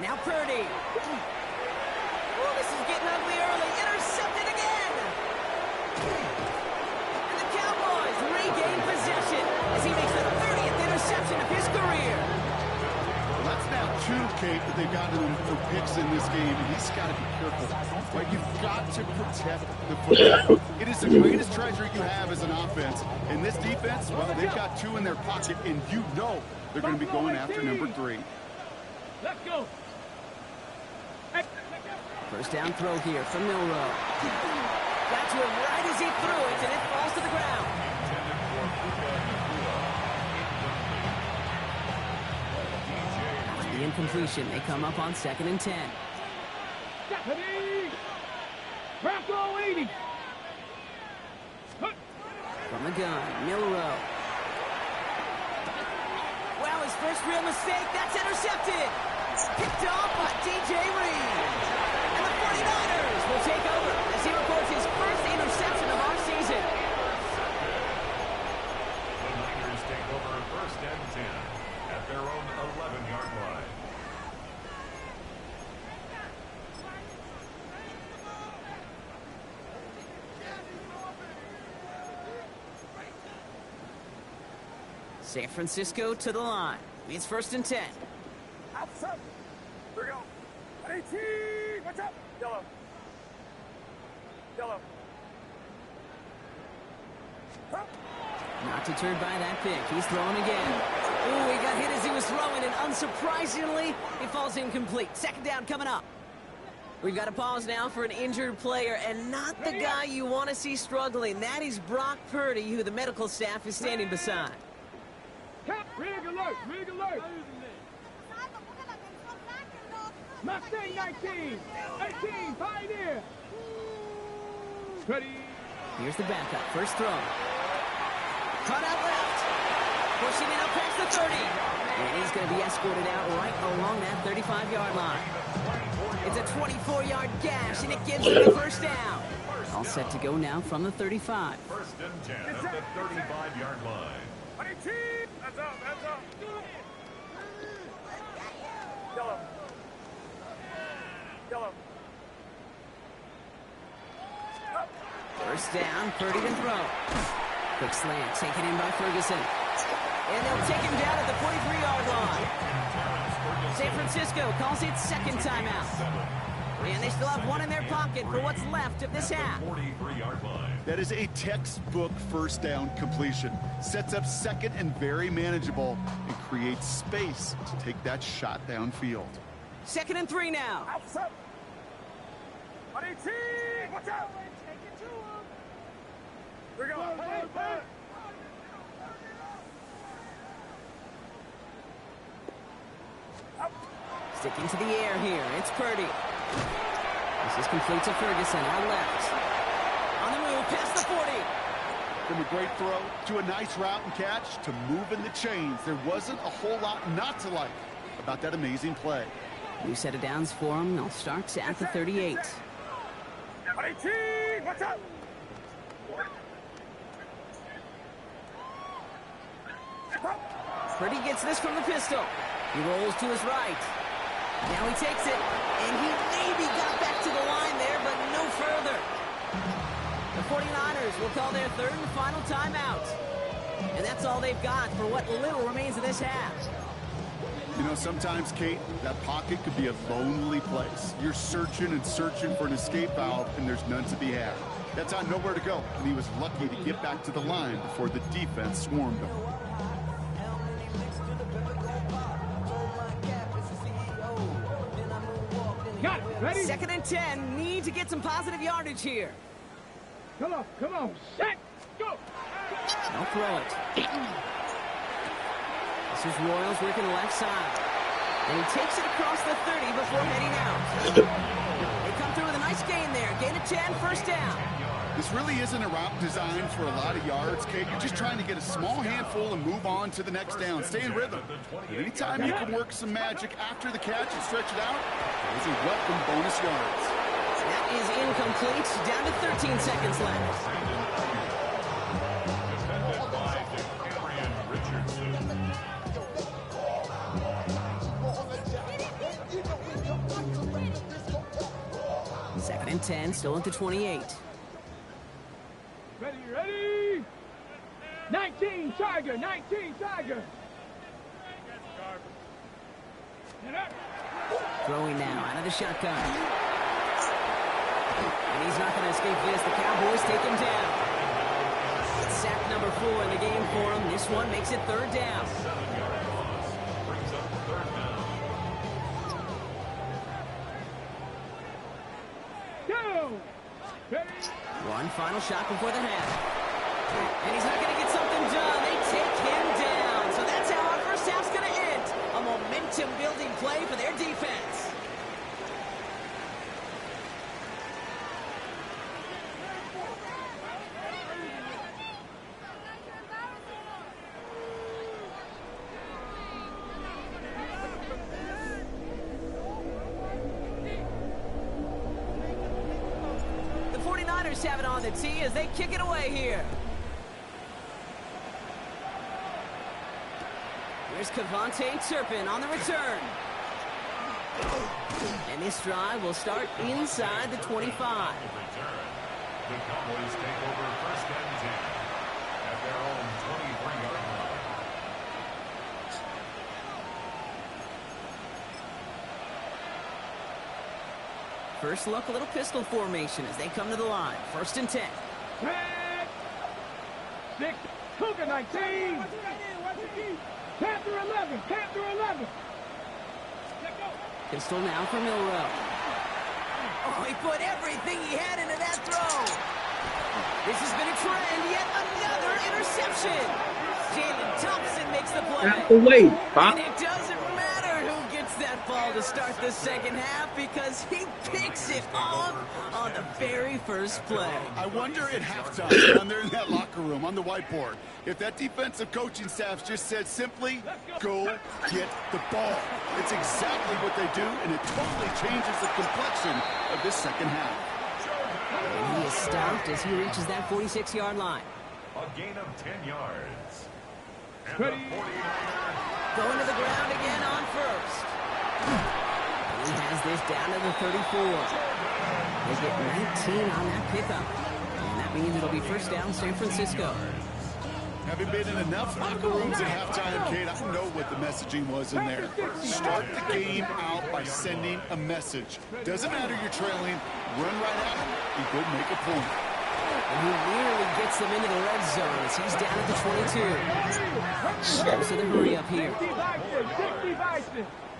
Now Purdy. Oh, this is getting ugly early. Intercepted again. And the Cowboys regain possession as he makes the 30th interception of his career. Well, that's now 2, Kate, that they've gotten him for picks in this game, and he's got to be careful. Right? You've got to protect the football. It is the greatest treasure you have as an offense. In this defense, well, they've got 2 in their pocket, and you know they're going to be going after number 3. Let's go. First down throw here from Milroe. Got to him right as he threw it, and it falls to the ground. The incompletion, they come up on 2nd and 10. Bronco 80. From the gun, Milroe. Well, his first real mistake, that's intercepted. Picked off by DJ Reed. And the 49ers will take over as he records his first interception of our season. The Niners take over 1st and 10 at their own 11-yard line. San Francisco to the line. It's 1st and 10. Outside. Here we go. 18. Watch out. Yellow. Yellow. Not deterred by that pick. He's throwing again. Ooh, he got hit as he was throwing, and unsurprisingly, he falls incomplete. 2nd down coming up. We've got to pause now for an injured player, and not the guy you want to see struggling. That is Brock Purdy, who the medical staff is standing beside. Rig alert. Rig alert. Mustang 19. 18. Pioneer. Ready. Here's the backup. First throw. Cut out left. Pushing it up past the 30. And he's going to be escorted out right along that 35-yard line. It's a 24-yard gash, and it gives him the 1st down. All set to go now from the 35. 1st and 10 at the 35-yard line. 18. That's up. That's up. Yellow. Yellow. 1st down, Purdy to throw. Quick slant, taken in by Ferguson. And they'll take him down at the 43-yard line. San Francisco calls it 2nd timeout. And they still have one in their pocket for what's left of this half. 43-yard line. That is a textbook 1st down completion. Sets up 2nd and very manageable and creates space to take that shot downfield. 2nd and 3 now. Outside. 18. Watch out. Here we go. Hey. Sticking to the air here. It's Purdy. This is complete to Ferguson. Out left. On the move, past the 40. From a great throw to a nice route and catch to moving the chains. There wasn't a whole lot not to like about that amazing play. New set of downs for him. They'll start at the 38. 18. Watch out. Purdy gets this from the pistol. He rolls to his right. Now he takes it, and he maybe got back to the line there, but no further. The 49ers will call their 3rd and final timeout. And that's all they've got for what little remains of this half. You know, sometimes, Kate, that pocket could be a lonely place. You're searching and searching for an escape valve, and there's none to be had. That time, nowhere to go, and he was lucky to get back to the line before the defense swarmed him. Got it. Ready? 2nd and 10. Need to get some positive yardage here. Come on. Come on. Set. Go. They'll throw it. This is Royals working the left side. And he takes it across the 30 before heading out. They come through with a nice gain there. Gain of 10, 1st down. This really isn't a route designed for a lot of yards, Kate. You're just trying to get a small handful and move on to the next down. Stay in rhythm. But anytime you can work some magic after the catch and stretch it out, those are welcome bonus yards. That is incomplete. Down to 13 seconds left. Defended by Darian Richardson. 2nd and 10, still at the 28. Ready. 19 Tiger. 19 Tiger. Throwing now out of the shotgun. And he's not going to escape this. The Cowboys take him down. It's sack number 4 in the game for him. This one makes it 3rd down. One final shot before the half. And he's not going to get something done. They take him down. So that's how our first half's going to end. A momentum-building play for their defense. Have it on the tee as they kick it away here. Here's Kevontae Turpin on the return. And this drive will start inside the 25. The Cowboys take over 1st and 10 at their own 23-yard line. First look, a little pistol formation as they come to the line. 1st and 10. 6, Cougar 19. Panther 11, Panther 11. Pistol now for Milroe. Oh, he put everything he had into that throw. This has been a trend. Yet another interception. Jalen Thompson makes the play. Out the way, And it doesn't matter who gets that ball to start the second half because he picks it off on the very first play. I wonder at halftime, down there in that locker room on the whiteboard, if that defensive coaching staff just said simply, go get the ball. It's exactly what they do, and it totally changes the complexion of this second half. And he is stopped as he reaches that 46-yard line. A gain of 10 yards. And the 49er. Going to the ground again on first. He has this down to the 34. They get 19 on that pickup. And that means it'll be first down San Francisco. Having been in enough locker rooms at halftime, Kate, I know what the messaging was in there. Start the game out by sending a message. Doesn't matter you're trailing, run right at him and go make a point. And he nearly gets them into the red zone as he's down at the 22. So the hurry up here.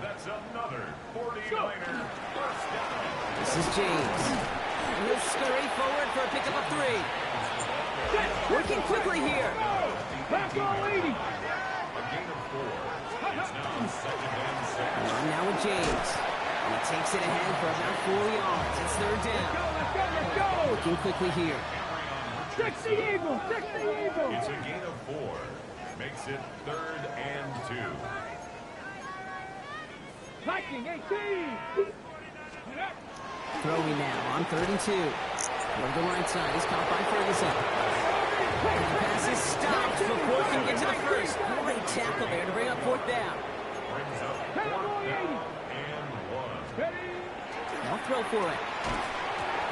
That's another 49er first down. This is James. And he'll scurry forward for a pickup of 3. Working quickly here. Back on 80. A gain of 4. It's now 2nd and 6. And now with James. And he takes it ahead for about 4 yards. It's 3rd down. Let's go. Working quickly here. 60 Eagles, 60 Eagles. It's a gain of 4. Makes it 3rd and 2. Viking 18. Throwing now on 3rd and 2. Over the right side is caught by Ferguson. And the pass is stopped before it can get to the first. Great tackle there to bring up 4th down. Brings up 4th down and 1. They'll throw for it.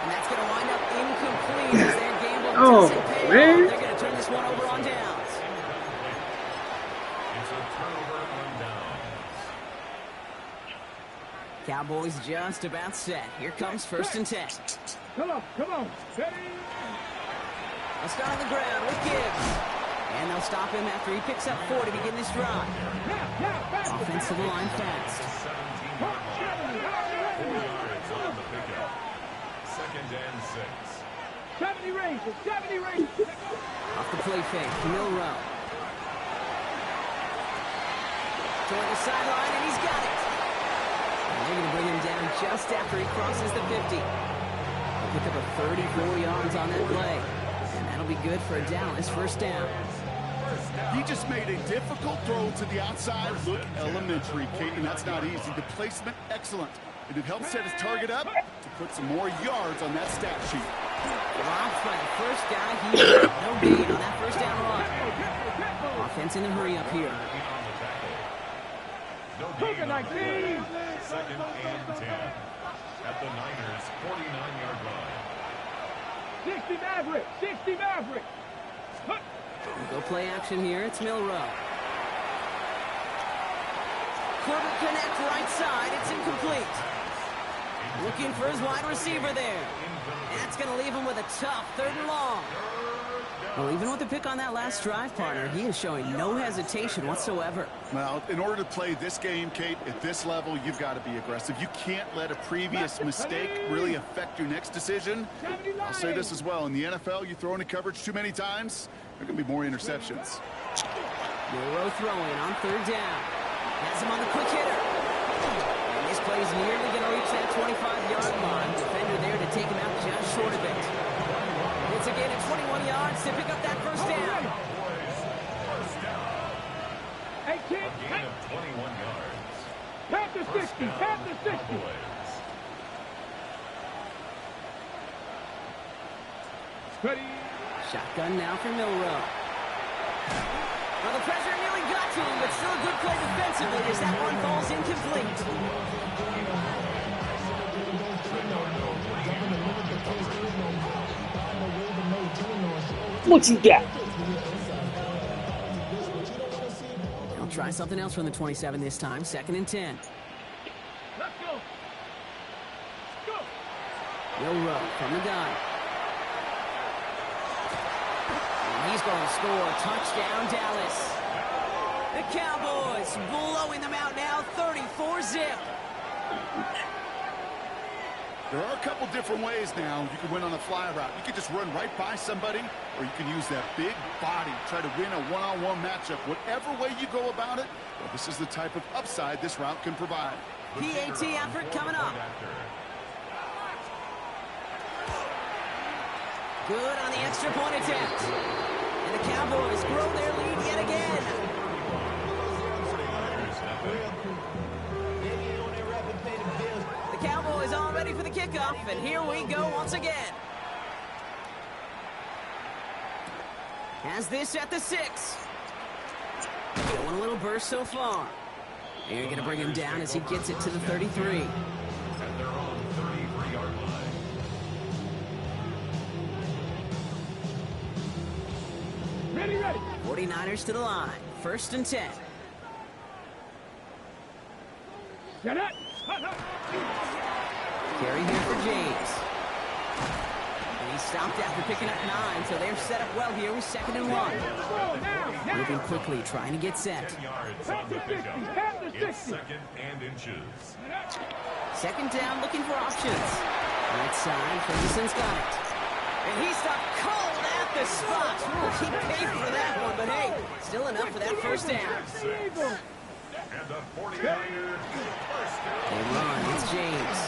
And that's going to wind up incomplete as their game will Oh, man. They're going to turn this one over on downs. It's a turnover on downs. Cowboys just about set. Here comes 1st and 10. Come on. Ready? They'll start on the ground with Gibbs. And they'll stop him after he picks up 4 to begin this drive. Now, Offensive line fast. 17 yards on the pickup. 2nd and 6. 70 Rangers, 70 Rangers. Off the play fake, Milroe. Toward the sideline, and he's got it. And they're going to bring him down just after he crosses the 50. They'll pick up a 34 yards on that play. And that'll be good for a Dallas 1st down. He just made a difficult throw to the outside. Look elementary, Kate, and that's not easy. The placement, excellent. And it helps set his target up to put some more yards on that stat sheet. Dropped by the first guy here. No gain on that 1st down run. Offense in the hurry up here. No gain on the play. 2nd and 10. At the Niners' 49-yard line. 60 Maverick, 60 Maverick. Go play action here. It's Milroe. Couldn't connect right side. It's incomplete. Looking for his wide receiver there. That's going to leave him with a tough 3rd and long. Well, even with the pick on that last drive, partner, he is showing no hesitation whatsoever. Well, in order to play this game, Kate, at this level, you've got to be aggressive. You can't let a previous mistake really affect your next decision. I'll say this as well. In the NFL, you throw into coverage too many times, there are going to be more interceptions. Milroe throwing on 3rd down. Has him on the quick hitter. And this play is nearly going to reach that 25-yard line. Defender there to take him out just short of it. It's a gain of 21 yards to pick up that 1st down. First down. A gain of 21 yards. Panther 60, Panther 60. Ready? Shotgun now for Milroe. Well, the pressure nearly got to him, but still a good play defensively as that one falls incomplete. What you got? They'll try something else from the 27 this time. 2nd and 10. Let's go. Will Rowe from the gun. And he's going to score. Touchdown, Dallas. The Cowboys blowing them out now, 34-zip. There are a couple different ways now. You can win on a fly route. You can just run right by somebody, or you can use that big body, try to win a one-on-one matchup. Whatever way you go about it, well, this is the type of upside this route can provide. PAT effort coming up. Good on the extra point attempt. And the Cowboys grow their lead yet again. The Cowboys all ready for the kickoff, and here we go once again. Has this at the 6. Going a little burst so far. They're going to bring him down as he gets it to the 33. At their own 33-yard line. Ready, ready. 49ers to the line. 1st and 10. Get it. Carry here for James. And he stopped after picking up 9, so they're set up well here with 2nd and 1. Moving quickly, trying to get set. 10 yards on the pickup. It's 2nd and inches. 2nd down, looking for options. Right side, Ferguson's got it. And he stopped cold at the spot. Ooh, he paid for that one, but hey, still enough for that 1st down. And the 49ers first down. They run, it's James.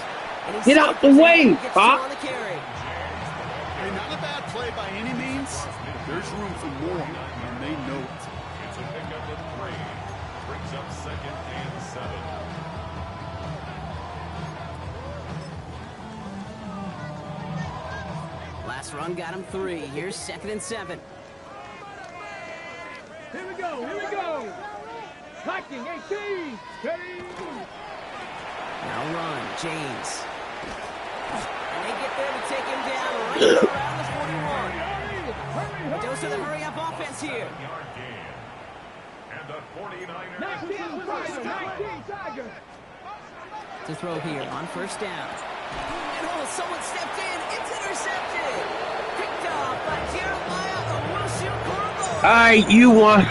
And he's Get out the way, gets Pop. on the carry. Hey, not a bad play by any means, but there's room for more, and they know it. It's a pickup of 3. Brings up 2nd and 7. Last run got him 3. Here's 2nd and 7. Here we go, here we go. Blocking, 18. Steady. Now run, James. And they get there to take him down right around the 41. Dose of the hurry-up offense here. 7-yard gain. And the 49ers 19 Tiger, 19 Tiger. To throw here on 1st down. And oh, someone stepped in. It's intercepted. Picked off by Jeremiah Owusu-Koramoah. All right, you won.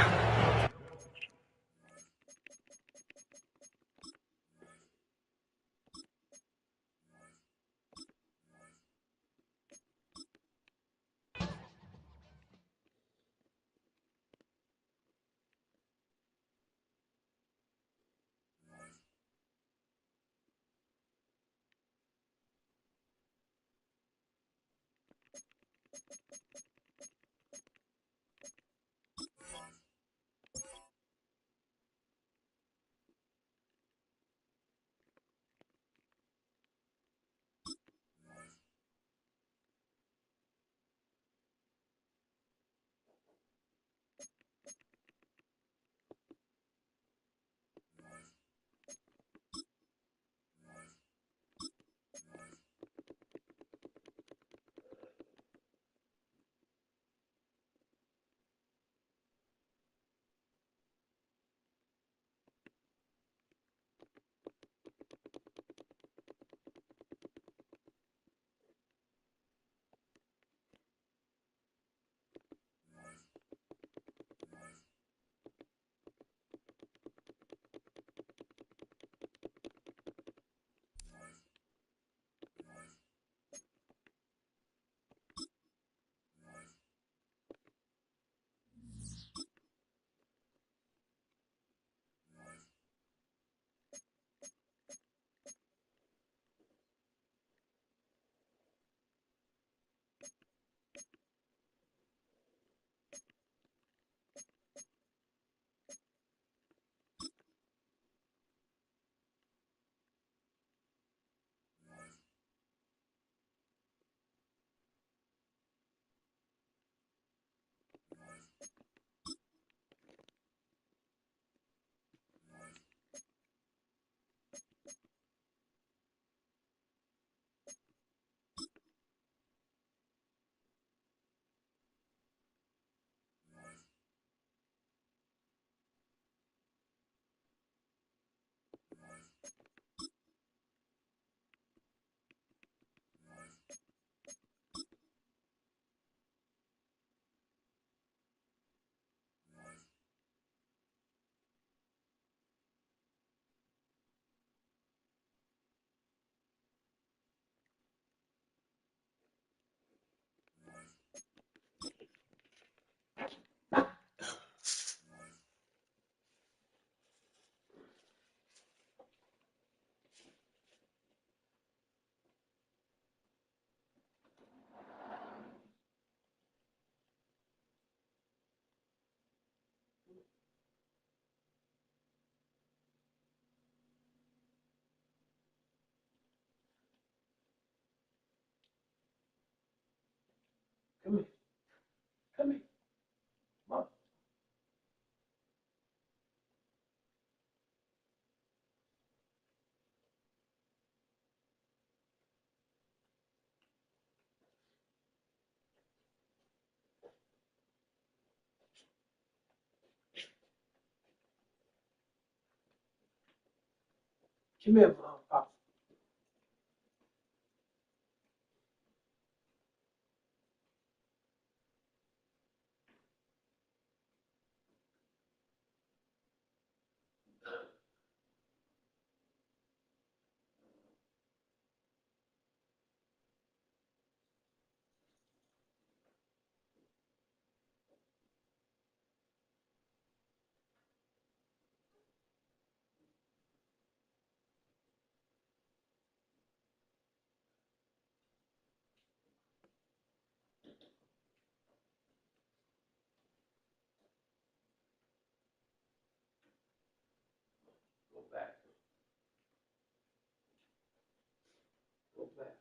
Come here, Papa. Go back. Go back.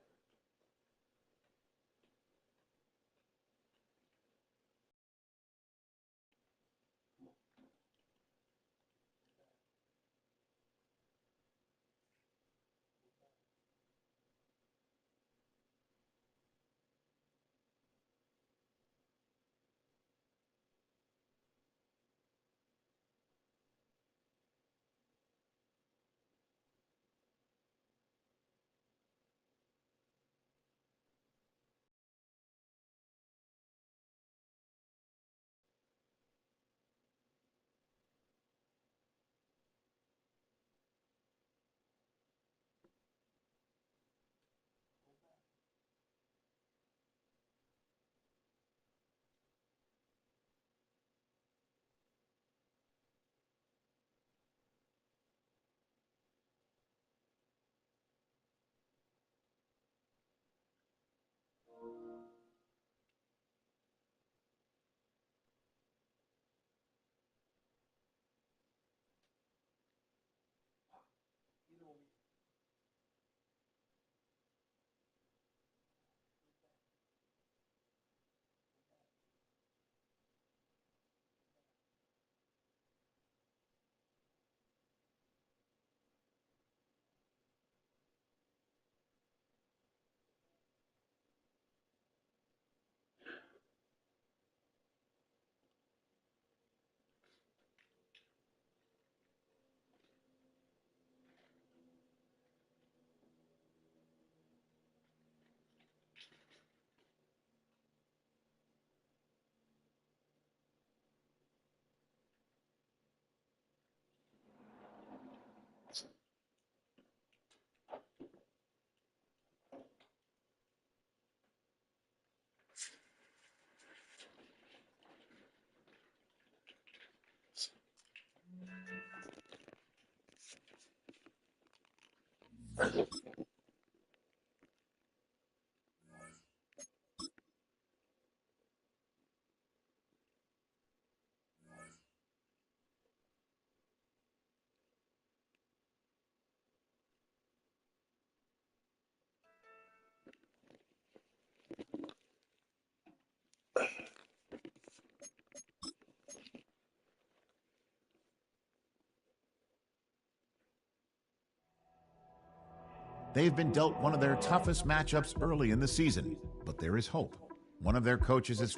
They've been dealt one of their toughest matchups early in the season, but there is hope. One of their coaches is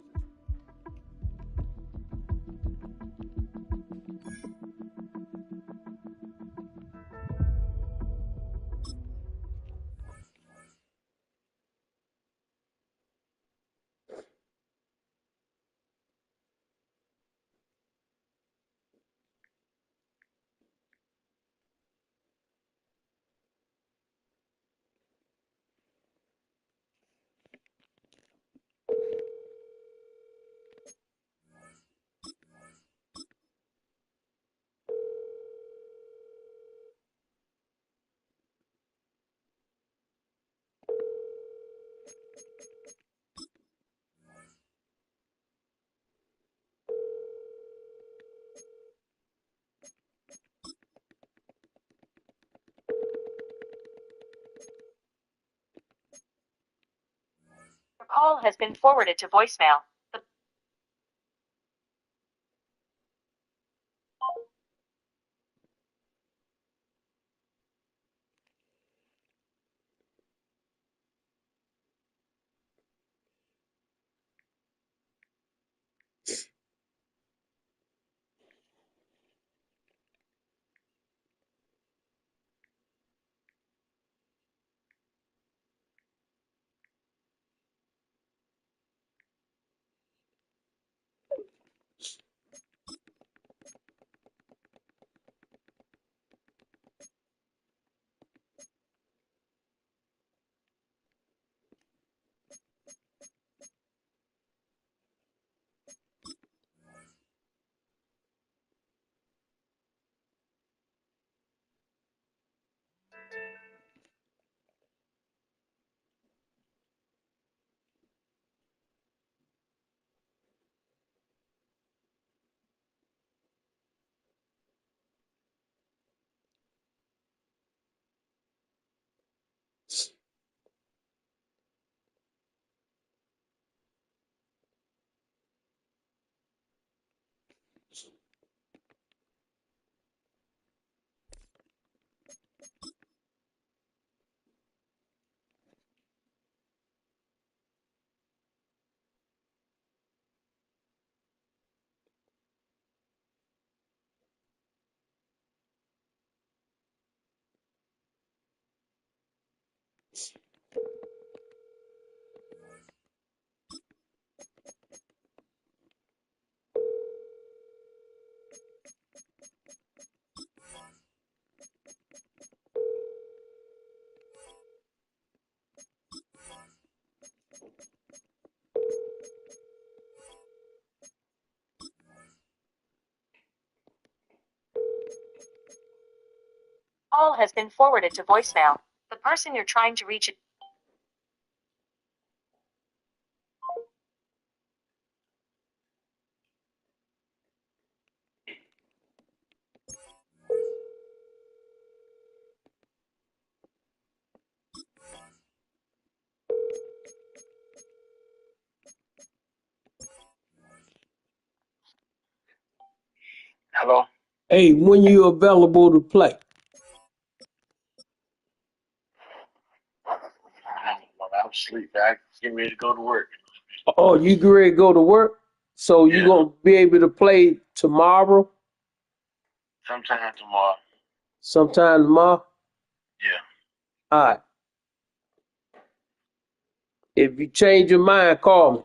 Your call has been forwarded to voicemail. call has been forwarded to voicemail. The person you're trying to reach. Hello? Hey, when you available to play? I'm asleep. I get ready to go to work. Oh, you get ready to go to work? So you Yeah, gonna be able to play tomorrow? sometime tomorrow. Sometime tomorrow? Yeah. All right. If you change your mind, call me.